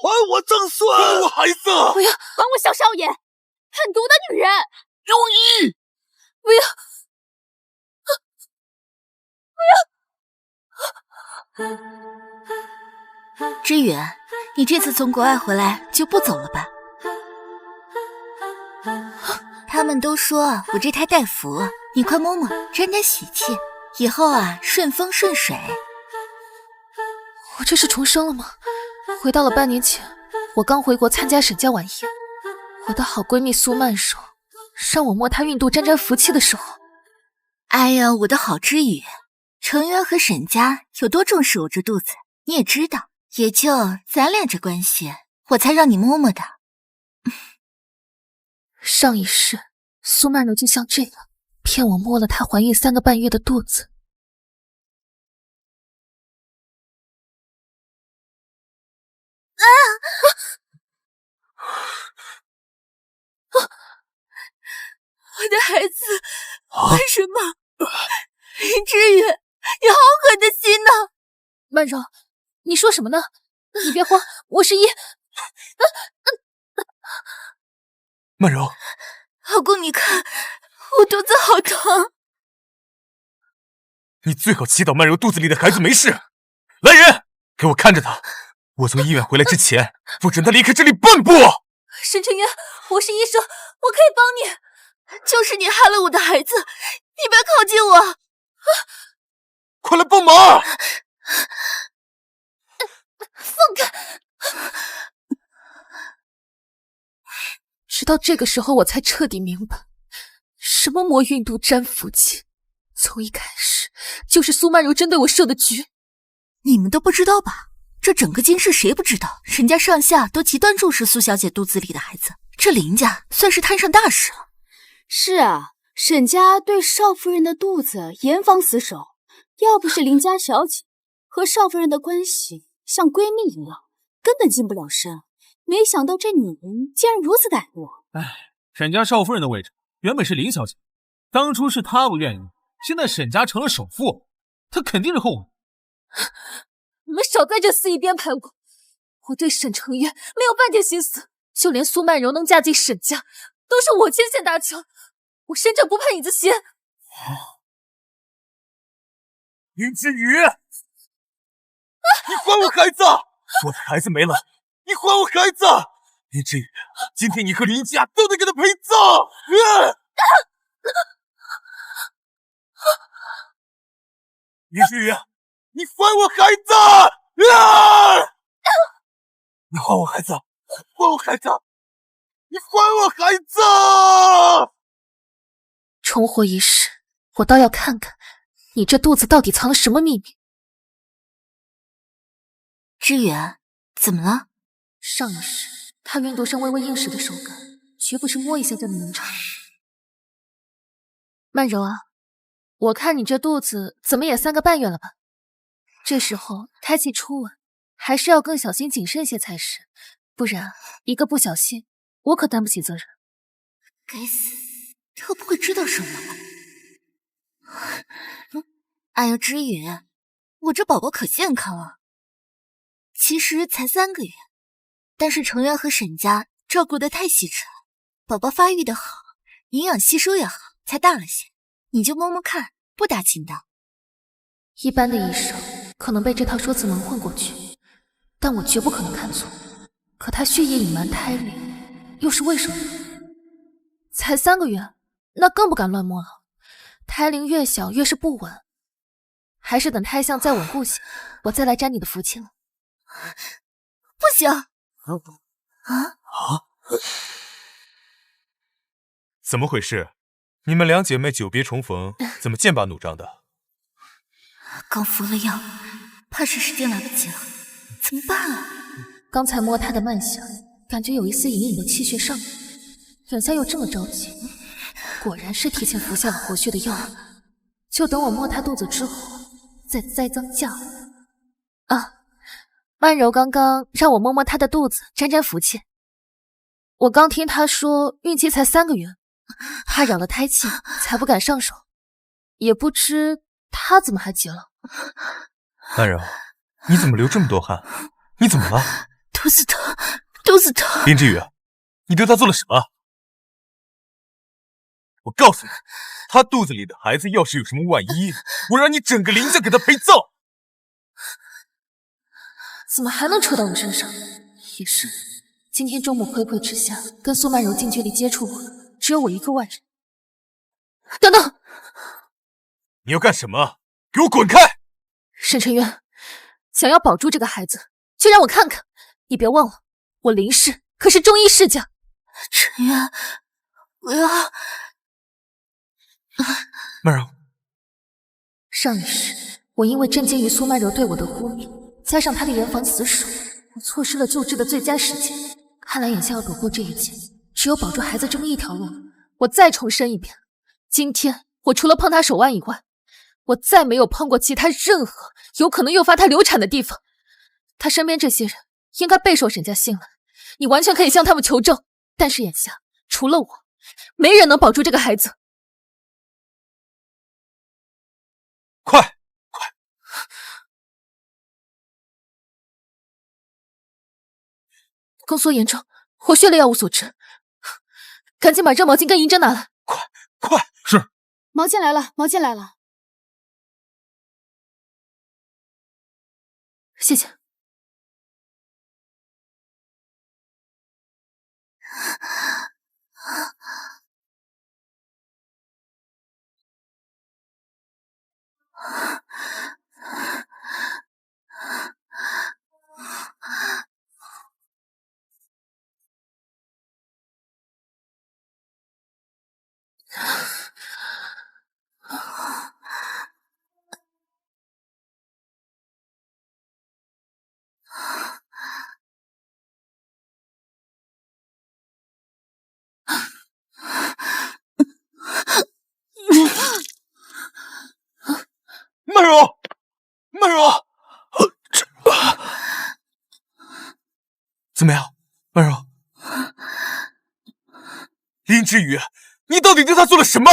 还我曾孙！还我孩子！不要！还我小少爷！狠毒的女人！容易！不要！不要！知远，你这次从国外回来就不走了吧？他们都说我这胎带福，你快摸摸，沾点喜气，以后啊顺风顺水。我这是重生了吗？回到了半年前，我刚回国参加沈家晚宴，我的好闺蜜苏曼柔让我摸她孕肚沾沾福气的时候。哎呀，我的好知宇，程渊和沈家有多重视我这肚子，你也知道，也就咱俩这关系，我才让你摸摸的。上一世，苏曼柔就像这样骗我摸了她怀孕3个半月的肚子。我的孩子，为什么？林知远，你好狠的心呐！曼柔，你说什么呢？你别慌，我是一……曼柔，老公，你看，我肚子好疼。你最好祈祷曼柔肚子里的孩子没事。来人，给我看着他。我从医院回来之前，不准他离开这里半步。沈成渊，我是医生，我可以帮你。就是你害了我的孩子，你别靠近我！快来帮忙！放开！直到这个时候，我才彻底明白，什么摸孕肚沾福气，从一开始就是苏曼柔针对我设的局。你们都不知道吧？这整个京市谁不知道？沈家上下都极端重视苏小姐肚子里的孩子，这林家算是摊上大事了。是啊，沈家对少夫人的肚子严防死守，要不是林家小姐和少夫人的关系像闺蜜一样，根本近不了身。没想到这女人竟然如此歹毒。沈家少夫人的位置原本是林小姐，当初是她不愿意，现在沈家成了首富，她肯定是后悔。你们少在这肆意编排我！我对沈成渊没有半点心思，就连苏曼柔能嫁进沈家，都是我牵线搭桥。我身正不怕影子斜。林之宇，你还我孩子！我的孩子没了，你还我孩子！林之宇，今天你和林家都得给他陪葬！林之宇，你还我孩子！你还我孩子！还我孩子！你还我孩子！重活一世，我倒要看看你这肚子到底藏了什么秘密。知远，怎么了？上一世她孕肚上微微硬实的手感，绝不是摸一下就能尝。曼柔啊，我看你这肚子怎么也3个半月了吧？这时候胎气初稳，还是要更小心谨慎些才是，不然一个不小心，我可担不起责任。该死，他会不会知道什么？哎呦，知远，我这宝宝可健康啊！其实才3个月，但是程渊和沈家照顾得太细致了，宝宝发育得好，营养吸收也好，才大了些。你就摸摸看，不打紧的。一般的医生可能被这套说辞蒙混过去，但我绝不可能看错。可他血液隐瞒胎龄，又是为什么呢？才3个月，那更不敢乱摸了。胎龄越小越是不稳，还是等胎象再稳固些，我再来沾你的福气了。不行！怎么回事？你们两姐妹久别重逢，怎么剑拔弩张的？刚服了药，怕是时间来不及了，怎么办啊？刚才摸她的脉象，感觉有一丝隐隐的气血上涌，眼下又这么着急，果然是提前服下了活血的药物。就等我摸她肚子之后，再栽赃嫁祸。曼柔刚刚让我摸摸她的肚子，沾沾福气。我刚听她说孕期才3个月，怕扰了胎气，才不敢上手。也不知她怎么还急了。曼柔，你怎么流这么多汗？你怎么了？突肚子疼，肚子疼。林之宇，你对他做了什么？我告诉你，他肚子里的孩子要是有什么万一，我让你整个林家给他陪葬！怎么还能扯到我身上？也是，今天周末睽睽之下跟苏曼柔近距离接触过的，只有我一个外人。等等，你要干什么？给我滚开！沈晨渊，想要保住这个孩子，就让我看看。你别忘了，我林氏可是中医世家。陈渊，我要……曼柔，上一世，我因为震惊于苏曼柔对我的污蔑，加上她的严防死守，我错失了救治的最佳时机。看来眼下要躲过这一劫，只有保住孩子这么一条路。我再重申一遍，今天我除了碰她手腕以外，我再没有碰过其他任何有可能诱发她流产的地方。她身边这些人应该备受沈家信赖，你完全可以向他们求证。但是眼下除了我，没人能保住这个孩子。快！宫缩严重，活血类药物所致。赶紧把热毛巾跟银针拿来。快！是。毛巾来了，毛巾来了。谢谢。曼柔，怎么样，曼柔？林之宇，你到底对他做了什么？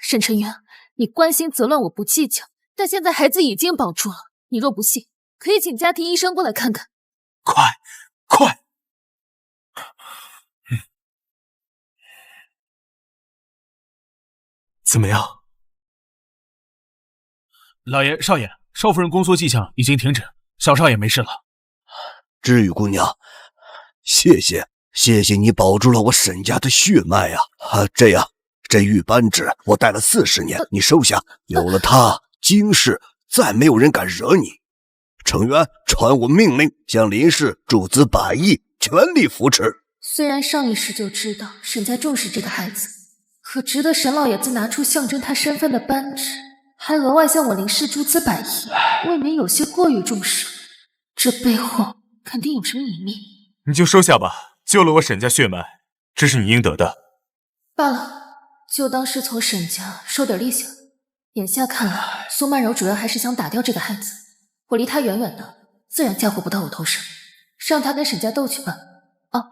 沈晨渊，你关心则乱，我不计较。但现在孩子已经保住了，你若不信，可以请家庭医生过来看看。快！怎么样？老爷、少爷，少夫人宫缩迹象已经停止，小少爷没事了。知雨姑娘，谢谢你保住了我沈家的血脉啊！这样，这玉扳指我戴了40年，你收下。有了它，今世再没有人敢惹你。程渊，传我命令，将林氏注资100亿，全力扶持。虽然上一世就知道沈家重视这个孩子，可值得沈老爷子拿出象征他身份的扳指，还额外向我林氏注资100亿，未免有些过于重视。这背后肯定有什么隐秘。你就收下吧，救了我沈家血脉，这是你应得的。罢了，就当是从沈家收点利息了。眼下看来，苏曼柔主要还是想打掉这个孩子，我离她远远的，自然嫁祸不到我头上，让她跟沈家斗去吧。哦，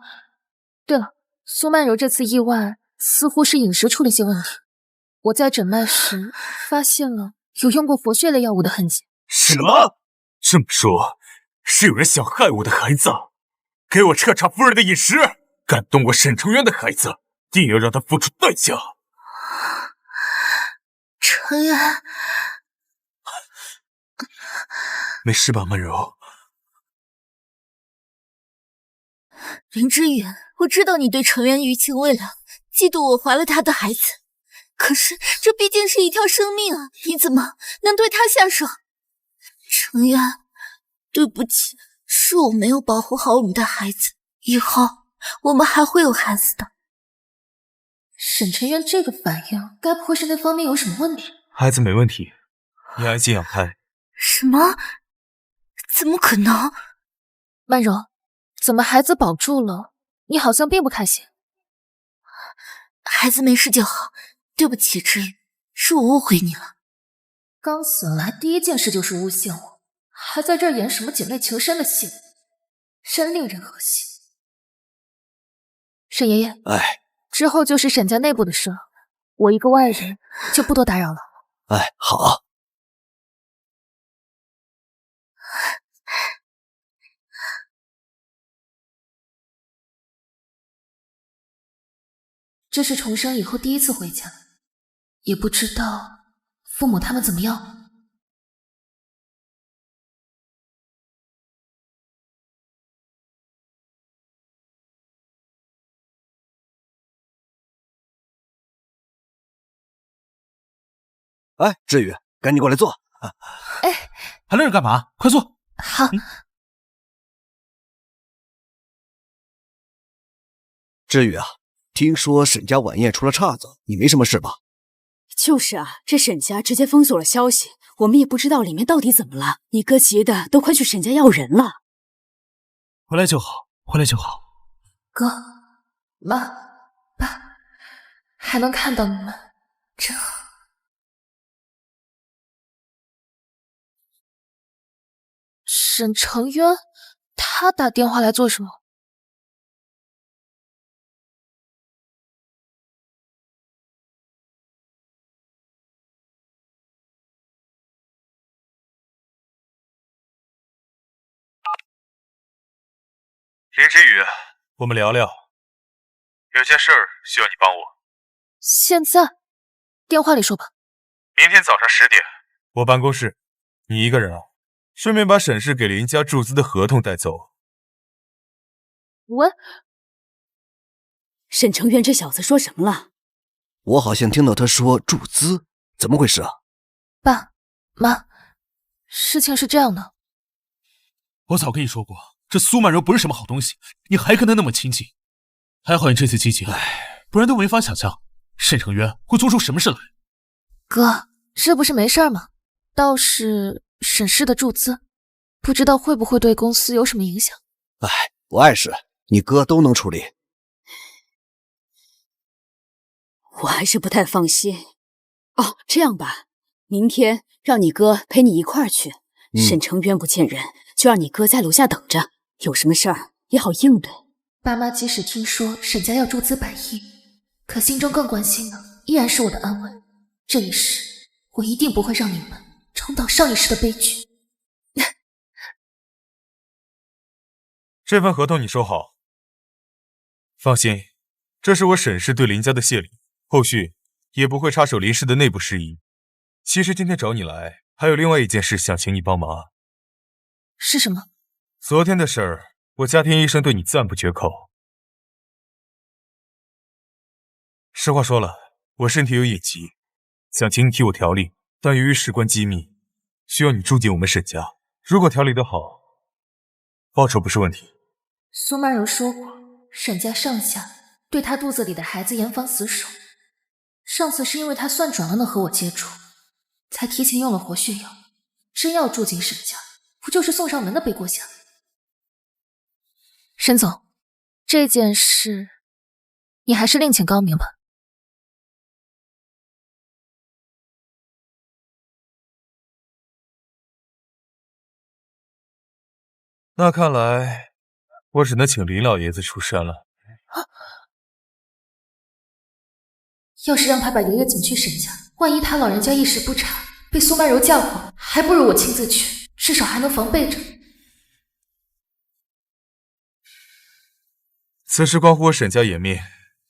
对了，苏曼柔这次意外似乎是饮食出了些问题，我在诊脉时发现了有用过活血类药物的痕迹。什么？这么说，是有人想害我的孩子？给我彻查夫人的饮食！敢动我沈程渊的孩子，定要让他付出代价！程渊，没事吧，曼柔？林之远，我知道你对程渊余情未了，嫉妒我怀了他的孩子，可是这毕竟是一条生命啊，你怎么能对他下手？程渊，对不起，是我没有保护好我们的孩子，以后我们还会有孩子的。沈晨渊这个反应，该不会是那方面有什么问题？孩子没问题，你安心养胎。什么？怎么可能？曼柔，怎么孩子保住了，你好像并不开心？孩子没事就好，对不起之宇，是我误会你了。刚醒来第一件事就是诬陷我，还在这儿演什么姐妹情深的戏，真令人恶心。沈爷爷，之后就是沈家内部的事了，我一个外人就不多打扰了。好。这是重生以后第一次回家，也不知道父母他们怎么样。哎，志宇，赶紧过来坐。哎，还愣着干嘛？快坐。好。志宇啊，听说沈家晚宴出了岔子，你没什么事吧？就是啊，这沈家直接封锁了消息，我们也不知道里面到底怎么了。你哥急的都快去沈家要人了。回来就好，回来就好。哥、妈、爸，还能看到你们，真好。沈成渊，他打电话来做什么？林之宇，我们聊聊，有件事需要你帮我。现在？电话里说吧。明天早上10点，我办公室，你一个人啊。顺便把沈氏给林家注资的合同带走。喂，沈成渊这小子说什么了？我好像听到他说注资，怎么回事啊？爸妈，事情是这样的。我早跟你说过，这苏曼柔不是什么好东西，你还跟他那么亲近。还好你这次积极了，不然都没法想象沈成渊会做出什么事来。哥，这不是没事吗？倒是沈氏的注资，不知道会不会对公司有什么影响。哎，不碍事，你哥都能处理。我还是不太放心。哦，这样吧，明天让你哥陪你一块儿去。沈成渊不见人，就让你哥在楼下等着，有什么事儿也好应对。爸妈即使听说沈家要注资100亿，可心中更关心的依然是我的安危。这一世，我一定不会让你们重蹈上一世的悲剧。这份合同你收好。放心，这是我沈氏对林家的谢礼，后续也不会插手林氏的内部事宜。其实今天找你来，还有另外一件事想请你帮忙。是什么？昨天的事儿，我家庭医生对你赞不绝口。实话说了，我身体有隐疾，想请你替我调理，但由于事关机密，需要你住进我们沈家。如果调理得好，报酬不是问题。苏曼柔说过，沈家上下对她肚子里的孩子严防死守。上次是因为她算准了能和我接触，才提前用了活血药。真要住进沈家，不就是送上门的背锅侠？沈总，这件事你还是另请高明吧。那看来我只能请林老爷子出山了。要是让他把爷爷请去沈家，万一他老人家一时不察，被苏曼柔嫁祸，还不如我亲自去，至少还能防备着。此事关乎我沈家颜面，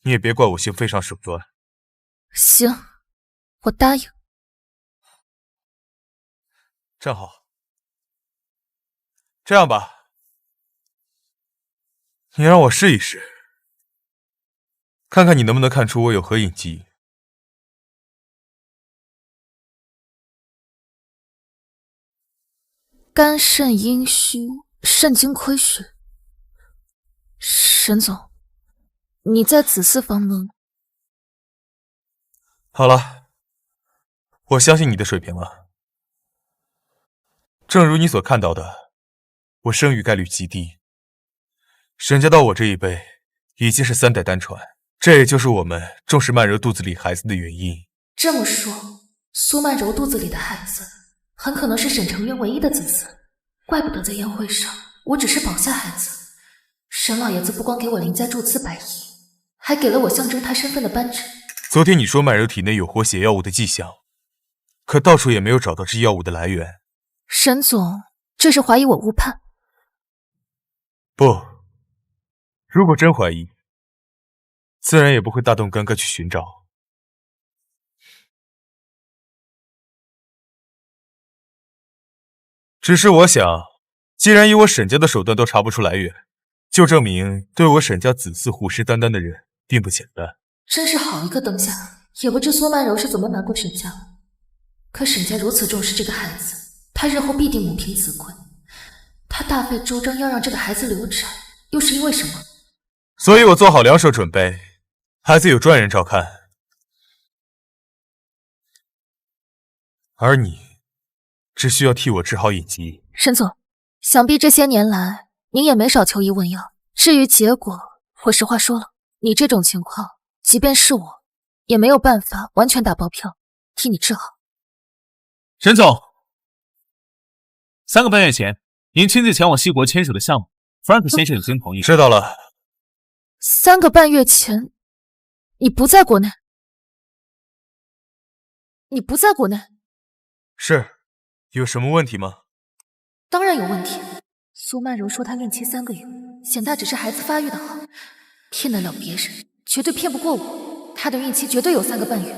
你也别怪我行非常手段。行，我答应。正好，这样吧，你让我试一试，看看你能不能看出我有何隐疾。肝肾阴虚，肾精亏血。沈总，你在此4方能……好了，我相信你的水平了。正如你所看到的，我生育概率极低。沈家到我这一辈已经是3代单传，这也就是我们重视曼柔肚子里孩子的原因。这么说，苏曼柔肚子里的孩子很可能是沈成渊唯一的子嗣。怪不得在宴会上，我只是保下孩子，沈老爷子不光给我林家注资100亿，还给了我象征他身份的扳指。昨天你说曼柔体内有活血药物的迹象，可到处也没有找到这药物的来源。沈总，这是怀疑我误判？不，如果真怀疑，自然也不会大动干戈去寻找。只是我想，既然以我沈家的手段都查不出来源，就证明对我沈家子嗣虎视眈眈的人并不简单。真是好一个灯下，也不知苏曼柔是怎么瞒过沈家。可沈家如此重视这个孩子，他日后必定母凭子贵。他大费周章要让这个孩子流产，又是因为什么？所以我做好两手准备，孩子有专人照看，而你只需要替我治好隐疾。沈总，想必这些年来您也没少求医问药。至于结果，我实话说了，你这种情况，即便是我，也没有办法完全打包票替你治好。沈总，3个半月前，您亲自前往西国签署的项目，弗兰克先生已经同意。知道了。 3个半月前，你不在国内？你不在国内？是，有什么问题吗？当然有问题。苏曼柔说她孕期3个月，显大只是孩子发育的好，骗得了别人，绝对骗不过我。她的孕期绝对有3个半月，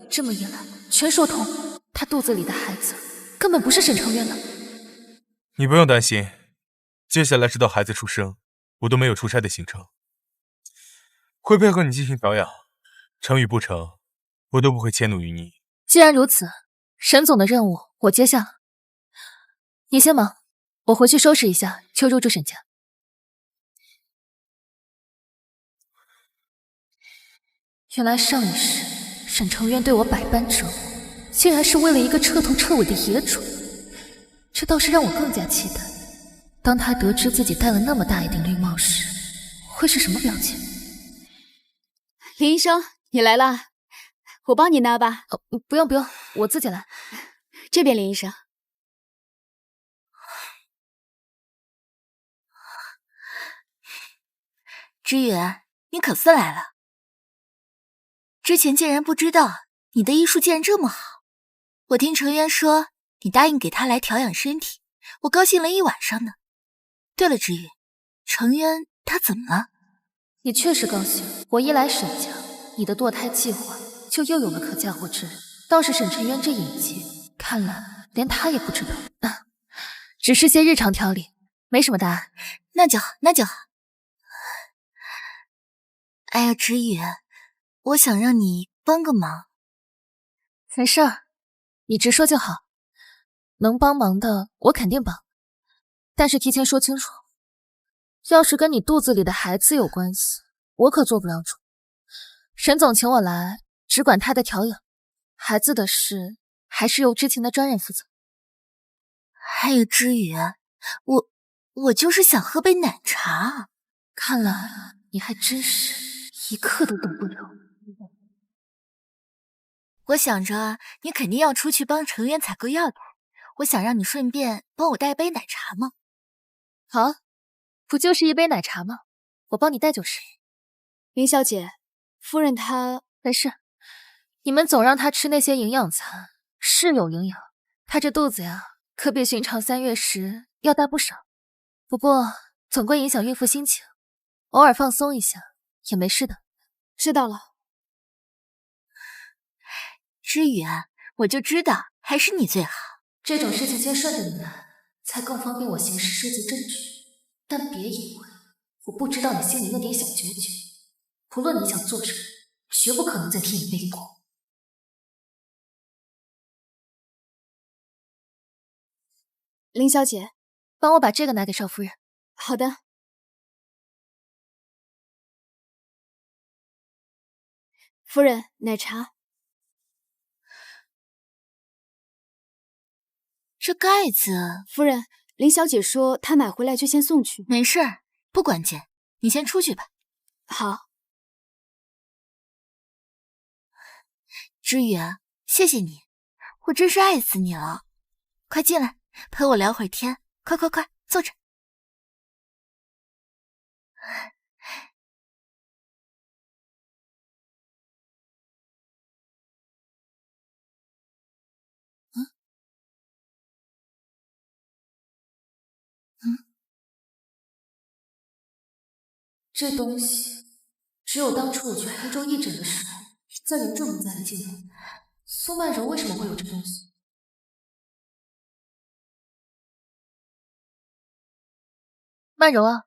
这么一来，全说通，她肚子里的孩子根本不是沈成渊的。你不用担心，接下来直到孩子出生，我都没有出差的行程，会配合你进行调养，成与不成，我都不会迁怒于你。既然如此，沈总的任务我接下了，你先忙，我回去收拾一下，就入住沈家。原来上一世沈成渊对我百般折磨，竟然是为了一个彻头彻尾的野种，这倒是让我更加期待，当他得知自己戴了那么大一顶绿帽时，会是什么表情？林医生，你来了，我帮你拿吧。不用不用，我自己来。这边，林医生。知远，你可算来了。之前竟然不知道你的医术竟然这么好。我听成渊说你答应给他来调养身体，我高兴了一晚上呢。对了，知远，成渊他怎么了？你确实高兴，我一来沈家，你的堕胎计划就又有了可嫁祸之人。倒是沈成渊这隐疾，看来连他也不知道。只是些日常调理，没什么大碍。那就好，那就好。哎呀，知远，我想让你帮个忙。没事儿，你直说就好。能帮忙的我肯定帮，但是提前说清楚，要是跟你肚子里的孩子有关系，我可做不了主。沈总请我来，只管他的调养，孩子的事还是由知情的专人负责。还有知远，我就是想喝杯奶茶。看来你还真是一刻都等不了。我想着你肯定要出去帮成渊采购药材，我想让你顺便帮我带杯奶茶吗？好，不就是一杯奶茶吗？我帮你带就是。林小姐，夫人她没事，你们总让她吃那些营养餐，是有营养，她这肚子呀，可比寻常3月时要大不少。不过总归影响孕妇心情，偶尔放松一下也没事的。知道了。知远，我就知道还是你最好。这种事情先顺着你来，才更方便我行事收集证据。但别以为我不知道你心里那点小九九，不论你想做什么，绝不可能再替你背锅。林小姐，帮我把这个拿给邵夫人。好的。夫人，奶茶。这盖子，夫人，林小姐说她买回来就先送去。没事儿，不关键，你先出去吧。好。知远，谢谢你，我真是爱死你了。快进来，陪我聊会儿天，快快快，坐着。这东西只有当初我去黑州义诊的时候，在人众人在的记录，苏曼柔为什么会有这东西？曼柔啊，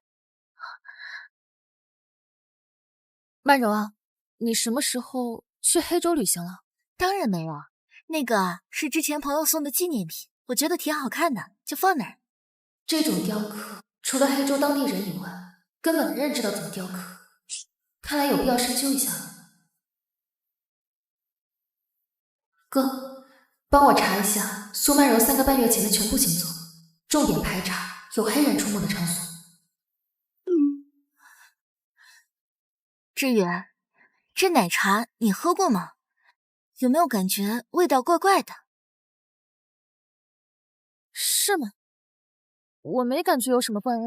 曼柔啊，你什么时候去黑州旅行了？当然没了，那个是之前朋友送的纪念品，我觉得挺好看的，就放那儿。这种雕刻，除了黑州当地人以外，根本没人知道怎么雕刻，看来有必要深究一下了。哥，帮我查一下苏曼柔3个半月前的全部行踪，重点排查有黑人出没的场所。志远，这奶茶你喝过吗？有没有感觉味道怪怪的？是吗？我没感觉有什么怪味。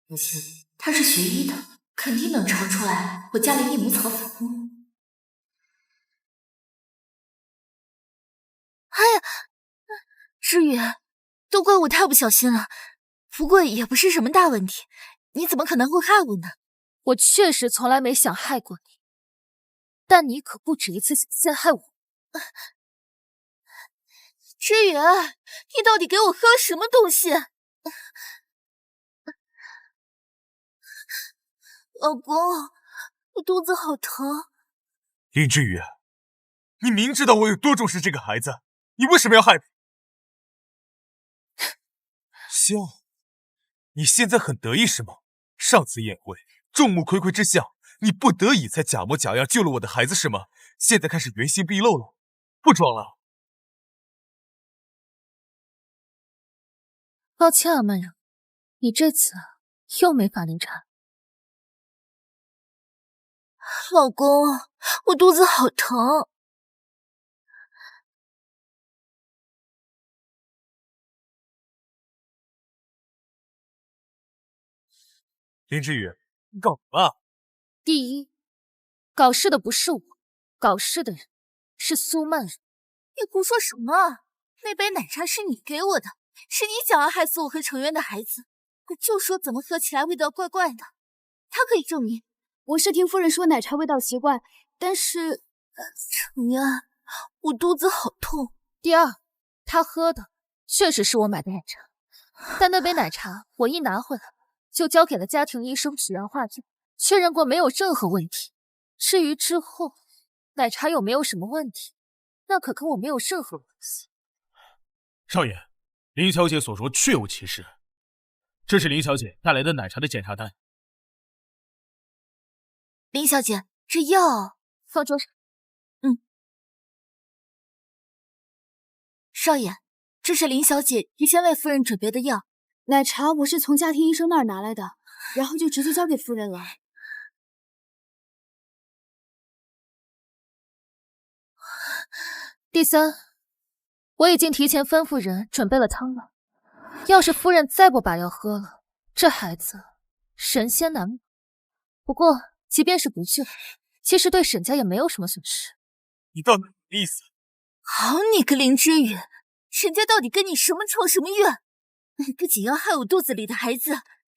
不信，他是学医的，肯定能尝出来我加了益母草粉末。哎呀，志远，都怪我太不小心了，不过也不是什么大问题，你怎么可能会害我呢？我确实从来没想害过你，但你可不止一次陷害我。志远，你到底给我喝了什么东西？老公，我肚子好疼。林之宇，你明知道我有多重视这个孩子，你为什么要害我？笑，你现在很得意是吗？上次宴会众目睽睽之下，你不得已才假模假样救了我的孩子是吗？现在开始原形毕露了，不装了。抱歉啊，曼柔，你这次又没法临产。老公，我肚子好疼。林之宇，你搞什么？第一，搞事的不是我，搞事的人是苏曼柔。你胡说什么？那杯奶茶是你给我的，是你想要害死我和程渊的孩子。我就说怎么喝起来味道怪怪的，他可以证明。我是听夫人说奶茶味道奇怪，但是程渊，我肚子好痛。第二，他喝的确实是我买的奶茶，但那杯奶茶我一拿回来就交给了家庭医生许然化验，确认过没有任何问题。至于之后奶茶有没有什么问题，那可跟我没有任何关系。少爷，林小姐所说确有其事，这是林小姐带来的奶茶的检查单。林小姐，这药放桌上。少爷，这是林小姐提前为夫人准备的药。奶茶我是从家庭医生那儿拿来的，然后就直接交给夫人了。第三，我已经提前吩咐人准备了汤药，要是夫人再不把药喝了，这孩子神仙难保。不过即便是不救，其实对沈家也没有什么损失。你到底什么意思？好你个林之宇，沈家到底跟你什么仇什么怨？你不仅要害我肚子里的孩子，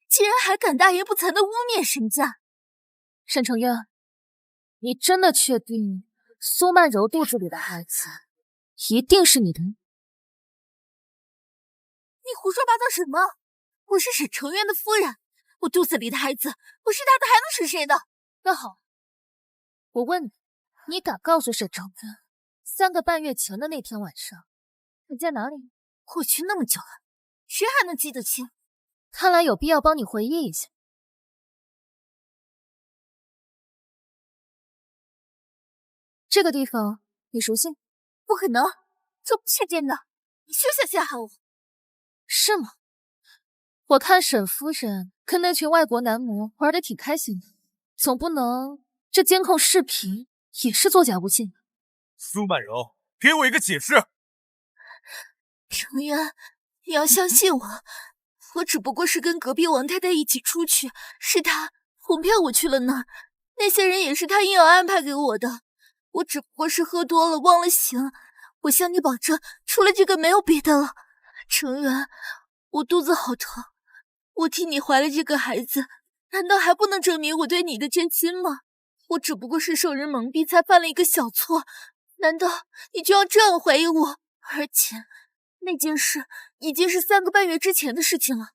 竟然还敢大言不惭的污蔑沈家。沈承渊，你真的确定苏曼柔肚子里的孩子一定是你的？你胡说八道什么？我是沈承渊的夫人，我肚子里的孩子不是他的还能是谁的？那好，我问你，你敢告诉沈承渊3个半月前的那天晚上你在哪里？过去那么久了，谁还能记得清？看来有必要帮你回忆一下。这个地方你熟悉？不可能，这不是真的！你休想陷害我！是吗？我看沈夫人跟那群外国男模玩得挺开心的，总不能这监控视频也是作假不信。苏曼柔，给我一个解释。程渊，你要相信我，我只不过是跟隔壁王太太一起出去，是她哄骗我去了那儿，那些人也是她硬要安排给我的。我只不过是喝多了忘了形，我向你保证，除了这个没有别的了。程渊，我肚子好疼，我替你怀了这个孩子，难道还不能证明我对你的真心吗？我只不过是受人蒙蔽才犯了一个小错，难道你就要这样怀疑我？而且那件事已经是3个半月之前的事情了，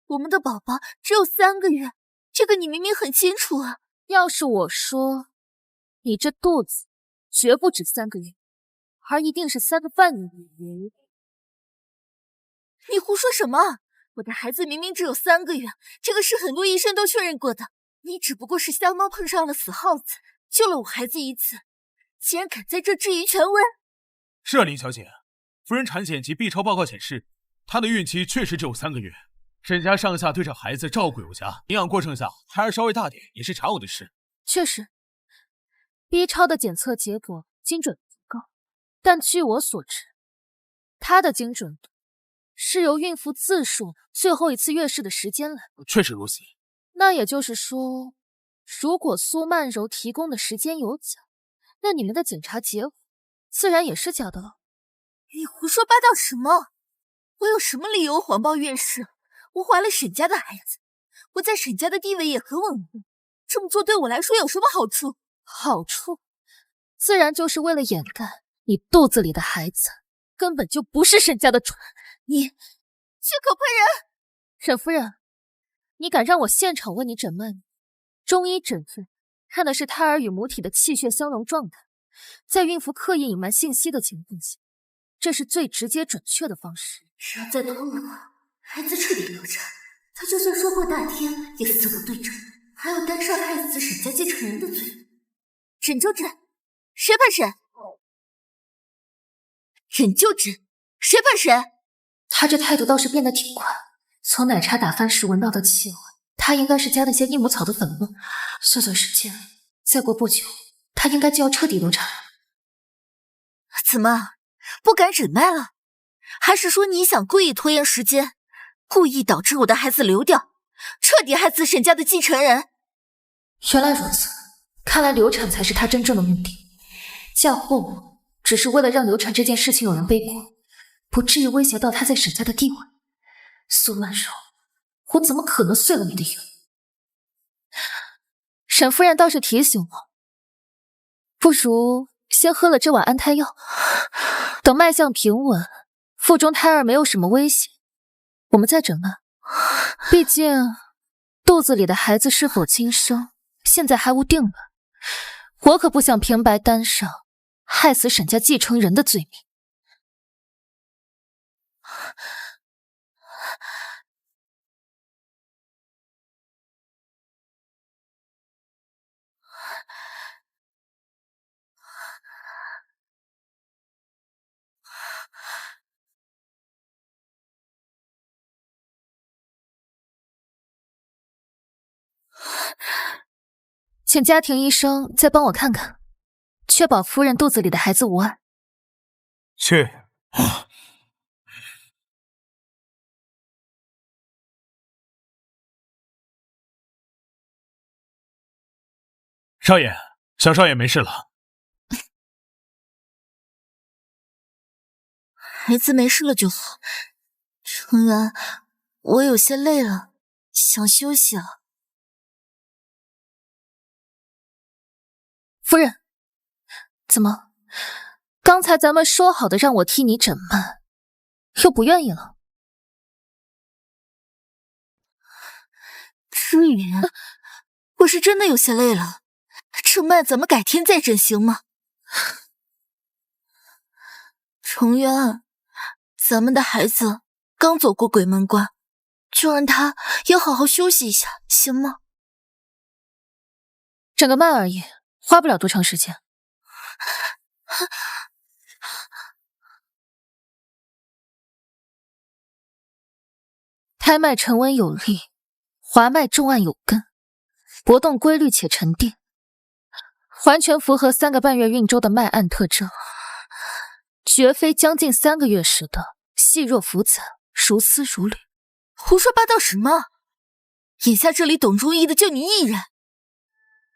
我们的宝宝只有3个月，这个你明明很清楚啊。要是我说，你这肚子绝不止3个月，而一定是3个半月。你胡说什么？我的孩子明明只有3个月，这个是很多医生都确认过的。你只不过是瞎猫碰上了死耗子，救了我孩子一次，竟然敢在这质疑权威？是啊，林小姐，夫人产检及 B 超报告显示，她的孕期确实只有3个月。沈家上下对这孩子照顾有加，营养过剩下，胎儿稍微大点也是常有的事。确实 ，B 超的检测结果精准度高，但据我所知，它的精准度是由孕妇自述最后一次月事的时间来。确实如此。那也就是说，如果苏曼柔提供的时间有假，那你们的检查结果自然也是假的了。你胡说八道什么？我有什么理由谎报月事？我怀了沈家的孩子，我在沈家的地位也很稳固，这么做对我来说有什么好处？好处，自然就是为了掩盖你肚子里的孩子根本就不是沈家的种。你血口喷人！沈夫人，你敢让我现场为你诊脉吗？中医诊治看的是胎儿与母体的气血相融状态，在孕妇刻意隐瞒信息的情况下，这是最直接准确的方式。只要再拖一会儿，孩子彻底流产，他就算说破大天也死无对证，还有单杀害死沈家继承人的罪。诊就诊，谁判谁？诊就诊，谁判谁？他这态度倒是变得挺快，从奶茶打翻时闻到的气味，他应该是加了些益母草的粉末。算算时间，再过不久，他应该就要彻底流产了。怎么，不敢诊脉了？还是说你想故意拖延时间，故意导致我的孩子流掉，彻底害死沈家的继承人？原来如此，看来流产才是他真正的目的。嫁祸我，只是为了让流产这件事情有人背锅，不至于威胁到他在沈家的地位。苏曼柔，我怎么可能遂了你的意？沈夫人倒是提醒我，不如先喝了这碗安胎药，等脉象平稳，腹中胎儿没有什么危险，我们再诊脉。毕竟肚子里的孩子是否亲生，现在还无定论，我可不想平白担上害死沈家继承人的罪名。请家庭医生再帮我看看，确保夫人肚子里的孩子无碍。去。少爷，小少爷没事了。孩子没事了就好。程元，我有些累了，想休息了。夫人，怎么？刚才咱们说好的让我替你诊脉，又不愿意了？知云，我是真的有些累了，这脉咱们改天再诊行吗？程渊，咱们的孩子刚走过鬼门关，就让他也好好休息一下，行吗？诊个脉而已，花不了多长时间。胎脉沉稳有力，滑脉重按有根，搏动规律且沉淀，完全符合3个半月孕周的脉按特征，绝非将近3个月时的细若浮蚕、如丝如缕。胡说八道什么？眼下这里懂中医的就你一人，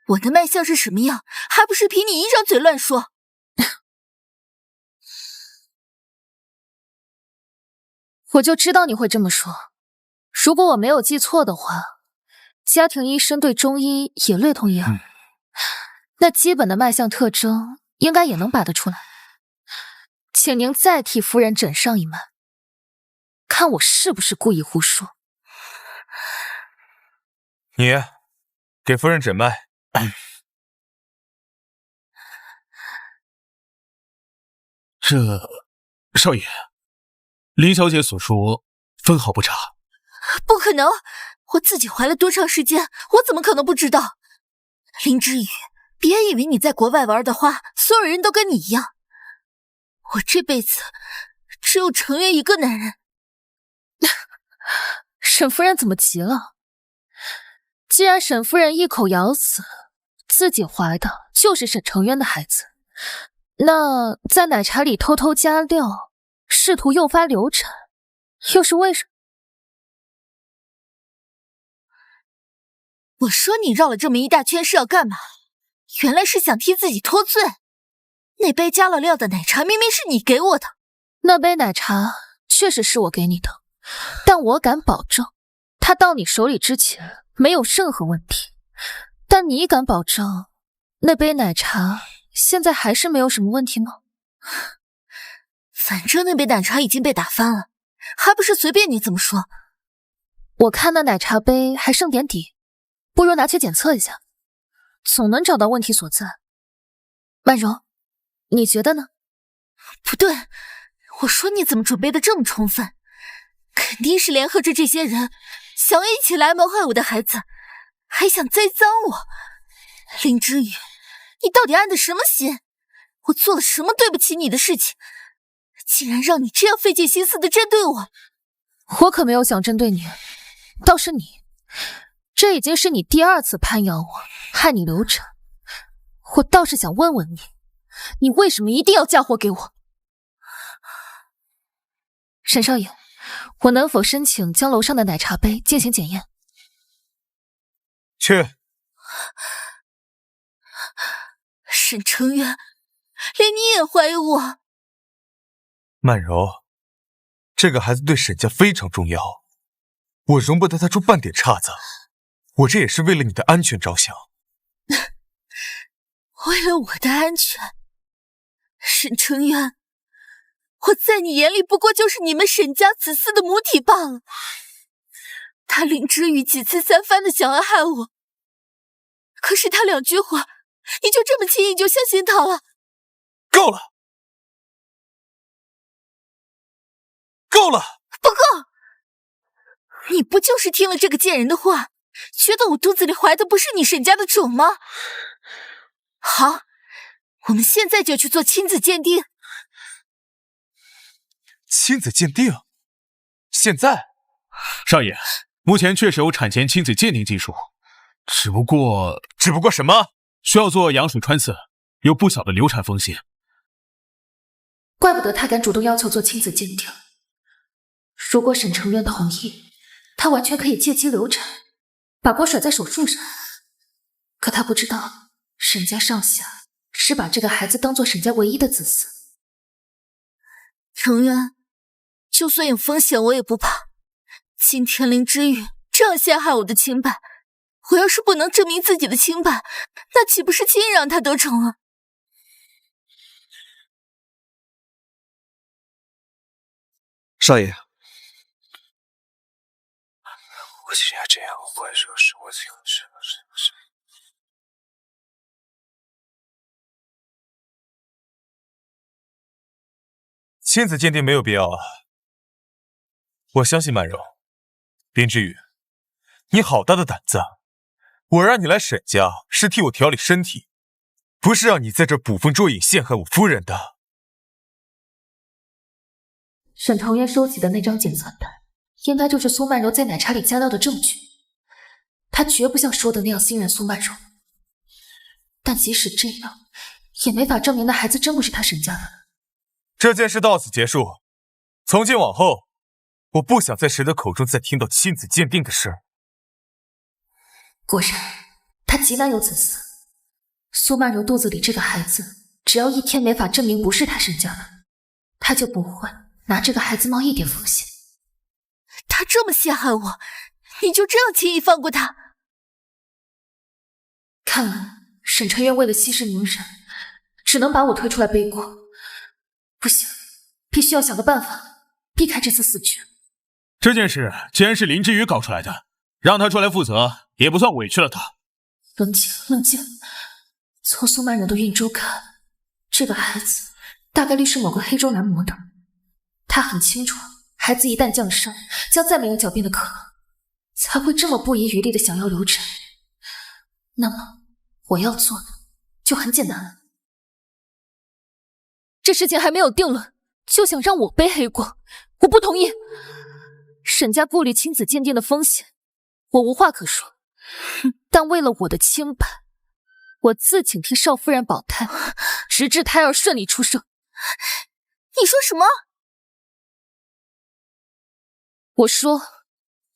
我的脉象是什么样，还不是凭你一张嘴乱说？我就知道你会这么说。如果我没有记错的话，家庭医生对中医也略通一二。那基本的脉象特征应该也能把得出来。请您再替夫人诊上一脉，看我是不是故意胡说。你给夫人诊脉。少爷，林小姐所说分毫不差。不可能，我自己怀了多长时间，我怎么可能不知道？林之宇，别以为你在国外玩的花，所有人都跟你一样。我这辈子只有程渊一个男人。沈夫人怎么急了？既然沈夫人一口咬死自己怀的就是沈成渊的孩子，那在奶茶里偷偷加料，试图诱发流产，又是为什么？我说你绕了这么一大圈是要干嘛？原来是想替自己脱罪。那杯加了料的奶茶明明是你给我的。那杯奶茶确实是我给你的，但我敢保证，它到你手里之前没有任何问题。但你敢保证，那杯奶茶现在还是没有什么问题吗？反正那杯奶茶已经被打翻了，还不是随便你怎么说。我看那奶茶杯还剩点底，不如拿去检测一下，总能找到问题所在。曼柔，你觉得呢？不对，我说你怎么准备的这么充分？肯定是联合着这些人，想要一起来谋害我的孩子，还想栽赃我。林之宇，你到底安的什么心？我做了什么对不起你的事情，竟然让你这样费尽心思的针对我？我可没有想针对你，倒是你，这已经是你第2次攀咬我，害你流产。我倒是想问问你，你为什么一定要嫁祸给我？沈少爷，我能否申请将楼上的奶茶杯进行检验？去。沈成渊，连你也怀疑我？曼柔，这个孩子对沈家非常重要，我容不得他出半点岔子，我这也是为了你的安全着想。为了我的安全，沈成渊，我在你眼里不过就是你们沈家子嗣的母体罢了。他林之宇几次三番的想要害我，可是他2句话，你就这么轻易就相信他了？够了，够了！不够！你不就是听了这个贱人的话，觉得我肚子里怀的不是你沈家的种吗？好，我们现在就去做亲子鉴定。亲子鉴定？现在？少爷，目前确实有产前亲子鉴定技术，只不过什么？需要做羊水穿刺，有不小的流产风险。怪不得他敢主动要求做亲子鉴定。如果沈成渊同意，他完全可以借机流产，把锅甩在手术上。可他不知道，沈家上下是把这个孩子当作沈家唯一的子嗣。成渊，就算有风险我也不怕。今天林之宇这样陷害我的清白，我要是不能证明自己的清白，那岂不是轻易让他得逞了？少爷，我既然这样，我也说是我自己的事。亲子鉴定没有必要啊。我相信曼柔。林之宇，你好大的胆子！我让你来沈家是替我调理身体，不是让你在这捕风捉影陷害我夫人的。沈成渊收集的那张检测单，应该就是苏曼柔在奶茶里加料的证据。他绝不像说的那样信任苏曼柔，但即使这样，也没法证明那孩子真不是他沈家的。这件事到此结束，从今往后，我不想在谁的口中再听到亲子鉴定的事。果然，他极难有子嗣。苏曼柔肚子里这个孩子，只要一天没法证明不是他沈家的，他就不会拿这个孩子冒一点风险。他这么陷害我，你就这样轻易放过他？看来沈晨渊为了息事宁人，只能把我推出来背锅。不行，必须要想个办法避开这次死局。这件事既然是林之宇搞出来的，让他出来负责，也不算委屈了他。冷静，冷静。从苏曼人的孕周看，这个孩子大概率是某个黑州男模的。他很清楚，孩子一旦降生，将再没有狡辩的可能，才会这么不遗余力的想要流产。那么，我要做的就很简单了。这事情还没有定论，就想让我背黑锅，我不同意。沈家顾虑亲子鉴定的风险，我无话可说。但为了我的清白，我自请替少夫人保胎，直至胎儿顺利出生。你说什么？我说，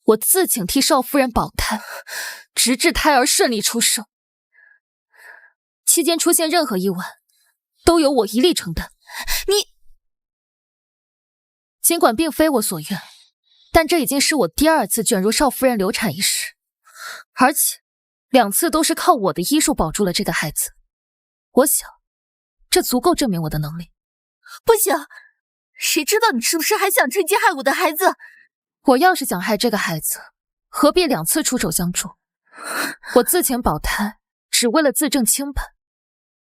我自请替少夫人保胎，直至胎儿顺利出生。期间出现任何意外，都由我一力承担。你，尽管并非我所愿，但这已经是我第2次卷入少夫人流产一事，而且2次都是靠我的医术保住了这个孩子。我想，这足够证明我的能力。不行，谁知道你是不是还想趁机害我的孩子？我要是想害这个孩子，何必2次出手相助？我自请保胎，只为了自证清白。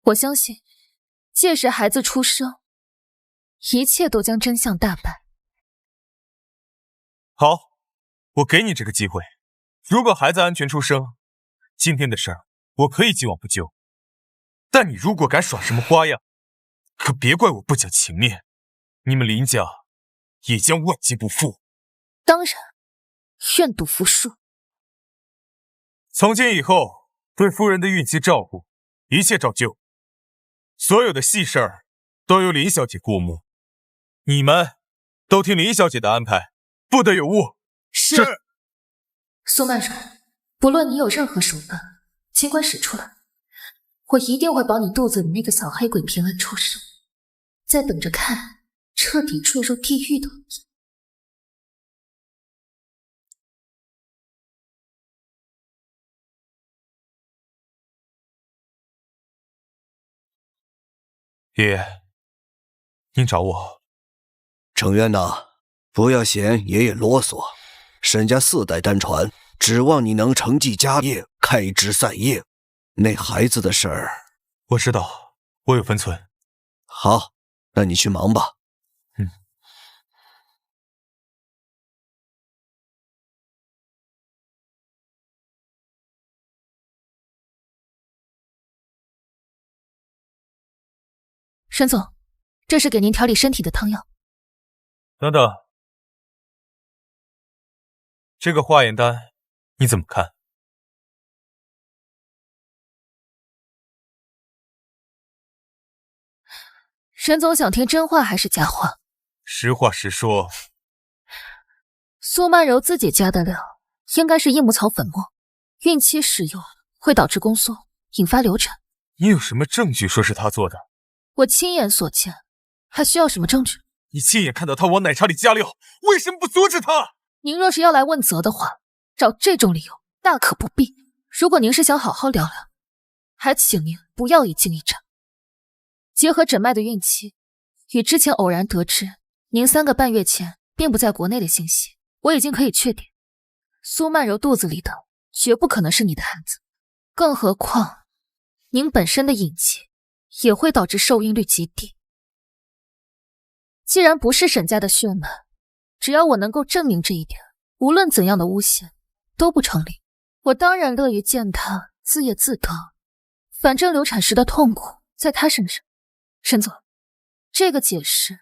我相信，届时孩子出生，一切都将真相大白。好，我给你这个机会。如果孩子安全出生，今天的事儿我可以既往不咎。但你如果敢耍什么花样，可别怪我不讲情面，你们林家也将万劫不复。当然，愿赌服输。从今以后，对夫人的孕期照顾，一切照旧。所有的细事儿都由林小姐过目，你们都听林小姐的安排，不得有误。是。苏曼柔，不论你有任何手段，尽管使出来，我一定会保你肚子里那个小黑鬼平安出生，再等着看彻底坠入地狱的你。爷爷，您找我。程渊呐，不要嫌爷爷啰嗦。沈家4代单传，指望你能承继家业，开枝散叶。那孩子的事儿，我知道，我有分寸。好，那你去忙吧。沈总，这是给您调理身体的汤药。等等，这个化验单你怎么看？沈总想听真话还是假话？实话实说。苏曼柔自己加的料，应该是益母草粉末，孕期使用会导致宫缩，引发流产。你有什么证据说是他做的？我亲眼所见，还需要什么证据？你亲眼看到他往奶茶里加料，为什么不阻止他？您若是要来问责的话，找这种理由大可不必。如果您是想好好聊聊，还请您不要一惊一乍。结合诊脉的孕期与之前偶然得知您3个半月前并不在国内的信息，我已经可以确定，苏曼柔肚子里的绝不可能是你的孩子。更何况，您本身的隐疾也会导致受孕率极低。既然不是沈家的血脉，只要我能够证明这一点，无论怎样的诬陷都不成立。我当然乐于见他自业自得，反正流产时的痛苦在他身上。沈总，这个解释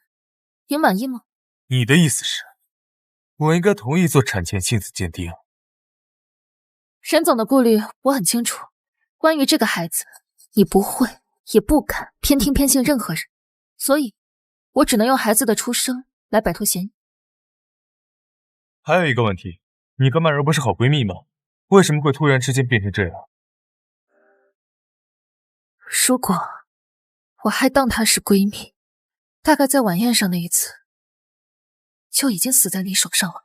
您满意吗？你的意思是，我应该同意做产前亲子鉴定？沈总的顾虑我很清楚，关于这个孩子，你不会也不敢偏听偏信任何人，所以我只能用孩子的出生来摆脱嫌疑。还有一个问题，你跟曼柔不是好闺蜜吗？为什么会突然之间变成这样？如果我还当她是闺蜜，大概在晚宴上那一次就已经死在你手上了。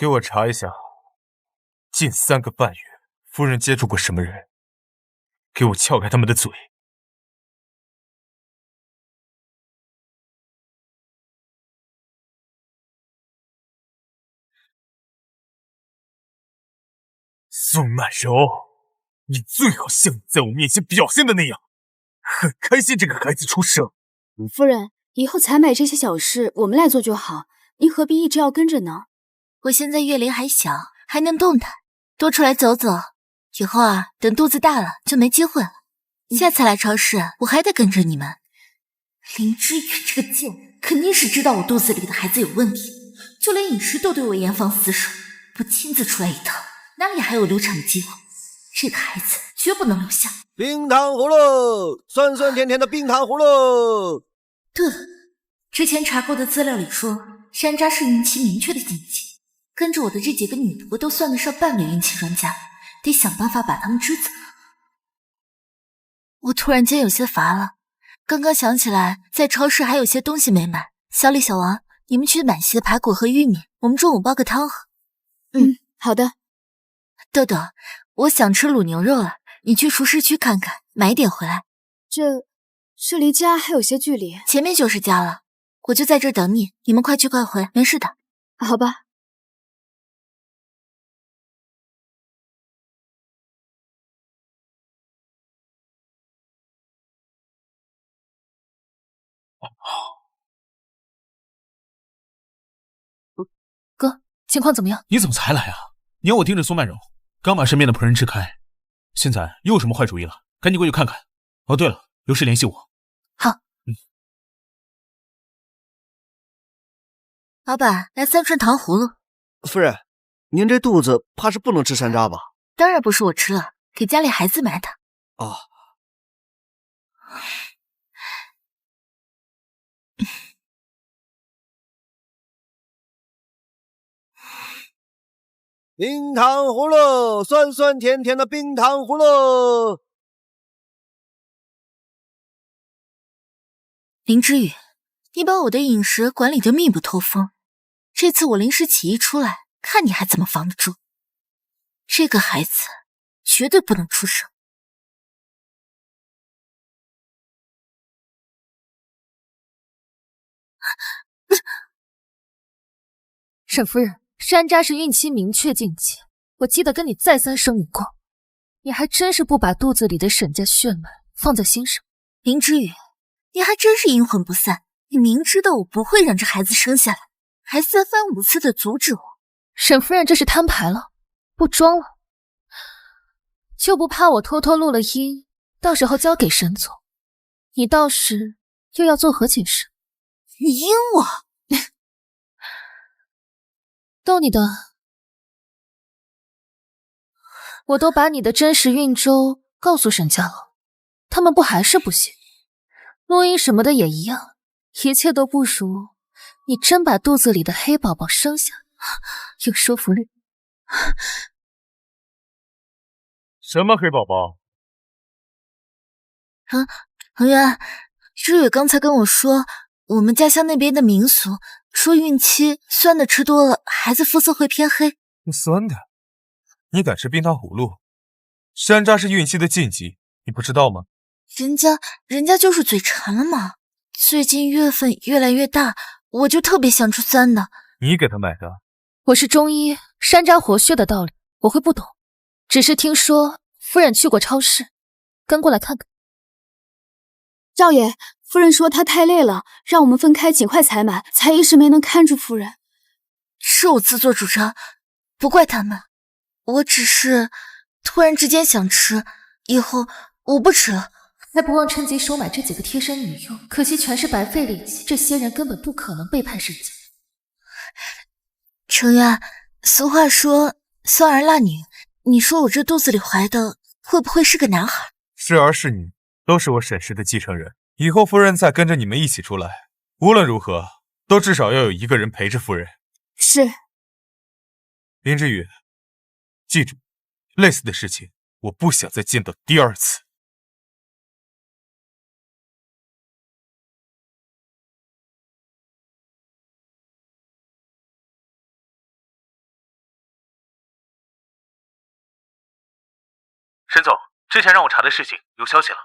给我查一下，近3个半月，夫人接触过什么人？给我撬开他们的嘴。宋曼柔，你最好像你在我面前表现的那样，很开心这个孩子出生。夫人，以后采买这些小事我们来做就好，您何必一直要跟着呢？我现在月龄还小，还能动弹，多出来走走。以后啊，等肚子大了就没机会了。下次来超市，我还得跟着你们。林之宇这个贱人，肯定是知道我肚子里的孩子有问题，就连饮食都对我严防死守，不亲自出来一趟，哪里还有流产的机会？这个孩子绝不能留下。冰糖葫芦，酸酸甜甜的冰糖葫芦。对了，之前查过的资料里说，山楂是孕期明确的禁忌，跟着我的这几个女仆都算得上半个孕期专家，得想办法把他们支走。我突然间有些乏了，刚刚想起来在超市还有些东西没买。小李、小王，你们去买些排骨和玉米，我们中午煲个汤喝。好的。豆豆，我想吃卤牛肉了，你去厨师区看看，买一点回来。这离家还有些距离，前面就是家了，我就在这儿等你，你们快去快回，没事的。好吧。哥，情况怎么样？你怎么才来啊？你要我盯着苏曼柔，刚把身边的仆人支开，现在又有什么坏主意了？赶紧过去看看。哦，对了，有事联系我。好。老板，来3串糖葫芦。夫人，您这肚子怕是不能吃山楂吧？当然不是我吃了，给家里孩子买的。哦。冰糖葫芦，酸酸甜甜的冰糖葫芦。林之宇，你把我的饮食管理得密不透风，这次我临时起意出来，看你还怎么防得住。这个孩子绝对不能出生。沈夫人，山楂是孕期明确禁忌，我记得跟你再三声明过，你还真是不把肚子里的沈家血脉放在心上。林之宇，你还真是阴魂不散，你明知道我不会让这孩子生下来，还3番5次的阻止我。沈夫人这是摊牌了，不装了，就不怕我偷偷录了音，到时候交给沈总，你到时又要作何解释？你阴我！逗你的，我都把你的真实孕周告诉沈家了，他们不还是不信？录音什么的也一样，一切都不如你真把肚子里的黑宝宝生下，有说服力。什么黑宝宝？恒源，日月刚才跟我说，我们家乡那边的民俗说孕期酸的吃多了，孩子肤色会偏黑。酸的？你敢吃冰糖葫芦？山楂是孕期的禁忌，你不知道吗？人家就是嘴馋了嘛。最近月份越来越大，我就特别想吃酸的。你给他买的？我是中医，山楂活血的道理我会不懂，只是听说夫人去过超市，跟过来看看。少爷，夫人说她太累了，让我们分开尽快采买，才一时没能看住夫人。是我自作主张，不怪他们。我只是突然之间想吃，以后我不吃了。还不忘趁机收买这几个贴身女佣，可惜全是白费力气，这些人根本不可能背叛沈家。程源，俗话说骚儿辣女，你说我这肚子里怀的会不会是个男孩？是儿是女，都是我沈氏的继承人。以后夫人再跟着你们一起出来，无论如何，都至少要有一个人陪着夫人。是。林之宇，记住，类似的事情我不想再见到第2次。沈总，之前让我查的事情有消息了。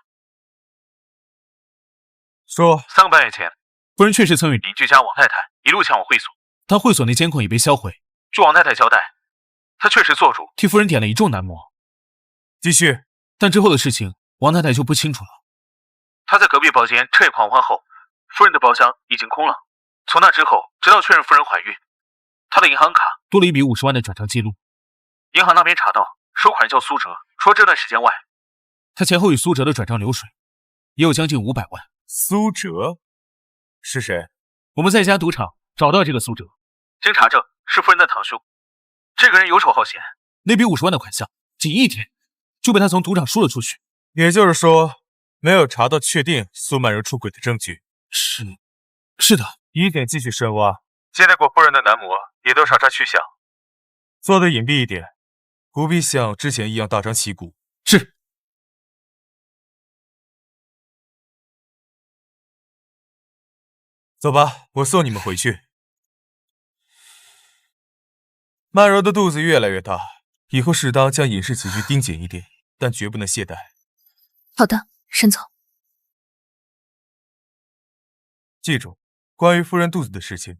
说3个半月前，夫人确实曾与邻居家王太太一路前往会所，但会所内监控已被销毁。据王太太交代，她确实做主替夫人点了一众男模。继续。但之后的事情，王太太就不清楚了。她在隔壁包间彻夜狂欢后，夫人的包厢已经空了。从那之后，直到确认夫人怀孕，她的银行卡多了一笔50万的转账记录。银行那边查到收款人叫苏哲，除了这段时间外，他前后与苏哲的转账流水也有将近500万。苏哲是谁？我们在一家赌场找到这个苏哲，经查证是夫人的堂兄。这个人游手好闲，那笔50万的款项仅1天就被他从赌场输了出去。也就是说，没有查到确定苏曼柔出轨的证据。是的，疑点继续深挖，接待过夫人的男模也都查查去向，做得隐蔽一点，不必像之前一样大张旗鼓。是。走吧，我送你们回去。曼柔的肚子越来越大，以后适当将饮食起居盯紧一点，但绝不能懈怠。好的，沈总。记住，关于夫人肚子的事情，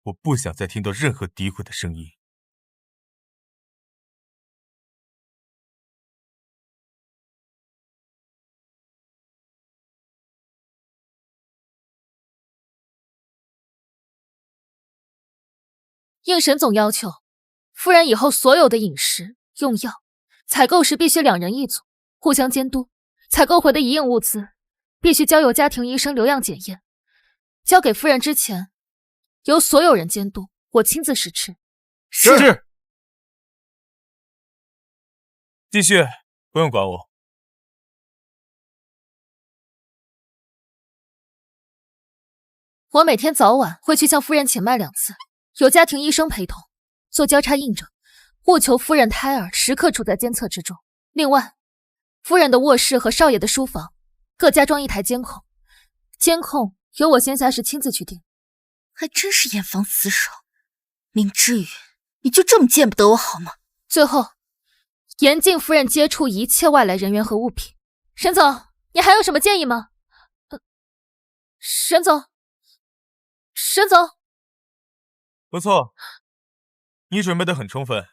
我不想再听到任何诋毁的声音。应沈总要求，夫人以后所有的饮食、用药、采购时必须2人一组，互相监督。采购回的一应物资必须交由家庭医生留样检验。交给夫人之前，由所有人监督，我亲自试吃。是。继续，不用管我。我每天早晚会去向夫人请脉2次，有家庭医生陪同，做交叉印证，务求夫人胎儿时刻处在监测之中。另外，夫人的卧室和少爷的书房各加装1台监控，监控由我闲暇时亲自去盯。还真是严防死守，林之宇，你就这么见不得我好吗？最后，严禁夫人接触一切外来人员和物品。沈总，你还有什么建议吗？沈总，不错，你准备得很充分。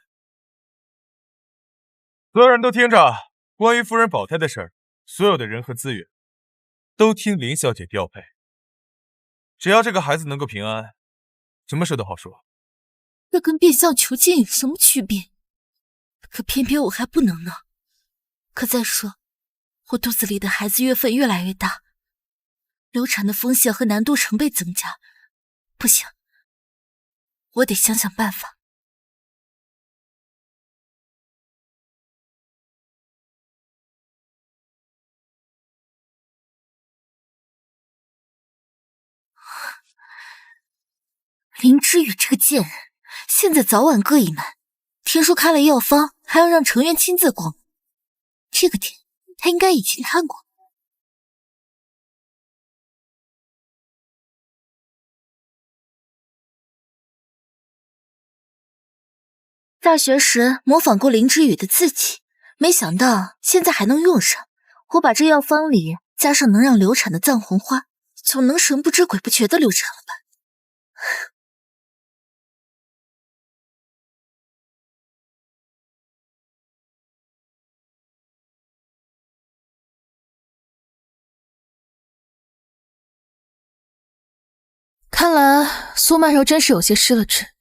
所有人都听着，关于夫人保胎的事儿，所有的人和资源都听林小姐调配。只要这个孩子能够平安，什么事都好说。这跟变相囚禁有什么区别？可偏偏我还不能呢。可再说，我肚子里的孩子月份越来越大，流产的风险和难度成倍增加。不行，我得想想办法。林之宇这个贱人，现在早晚各一门。听说开了药方，还要让程渊亲自逛。这个店他应该已经看过。大学时模仿过林之宇的字迹，没想到现在还能用上。我把这药方里加上能让流产的藏红花，就能神不知鬼不觉的流产了吧？看来苏曼柔真是有些失了智，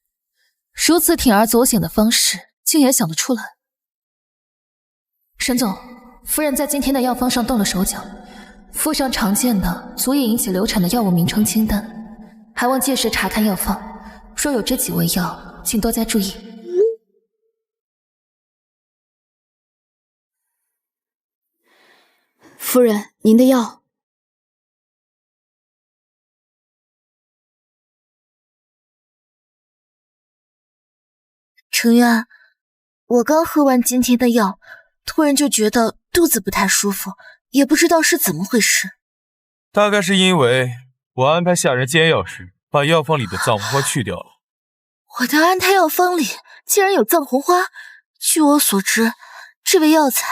如此铤而走险的方式，竟也想得出来。沈总，夫人在今天的药方上动了手脚，附上常见的足以引起流产的药物名称清单，还望届时查看药方，若有这几味药，请多加注意。夫人，您的药。程渊，我刚喝完今天的药，突然就觉得肚子不太舒服，也不知道是怎么回事。大概是因为我安排下人煎药时，把药方里的藏红花去掉了。我的安胎药方里竟然有藏红花，据我所知，这味药材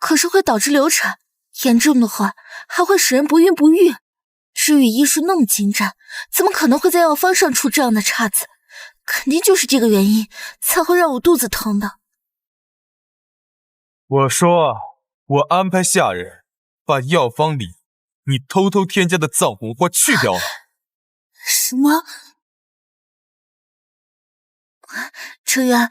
可是会导致流产，严重的话还会使人不孕不育。知雨医术那么精湛，怎么可能会在药方上出这样的岔子？肯定就是这个原因才会让我肚子疼的。我说啊，我安排下人把药方里你偷偷添加的藏红花去掉了。什么？程源，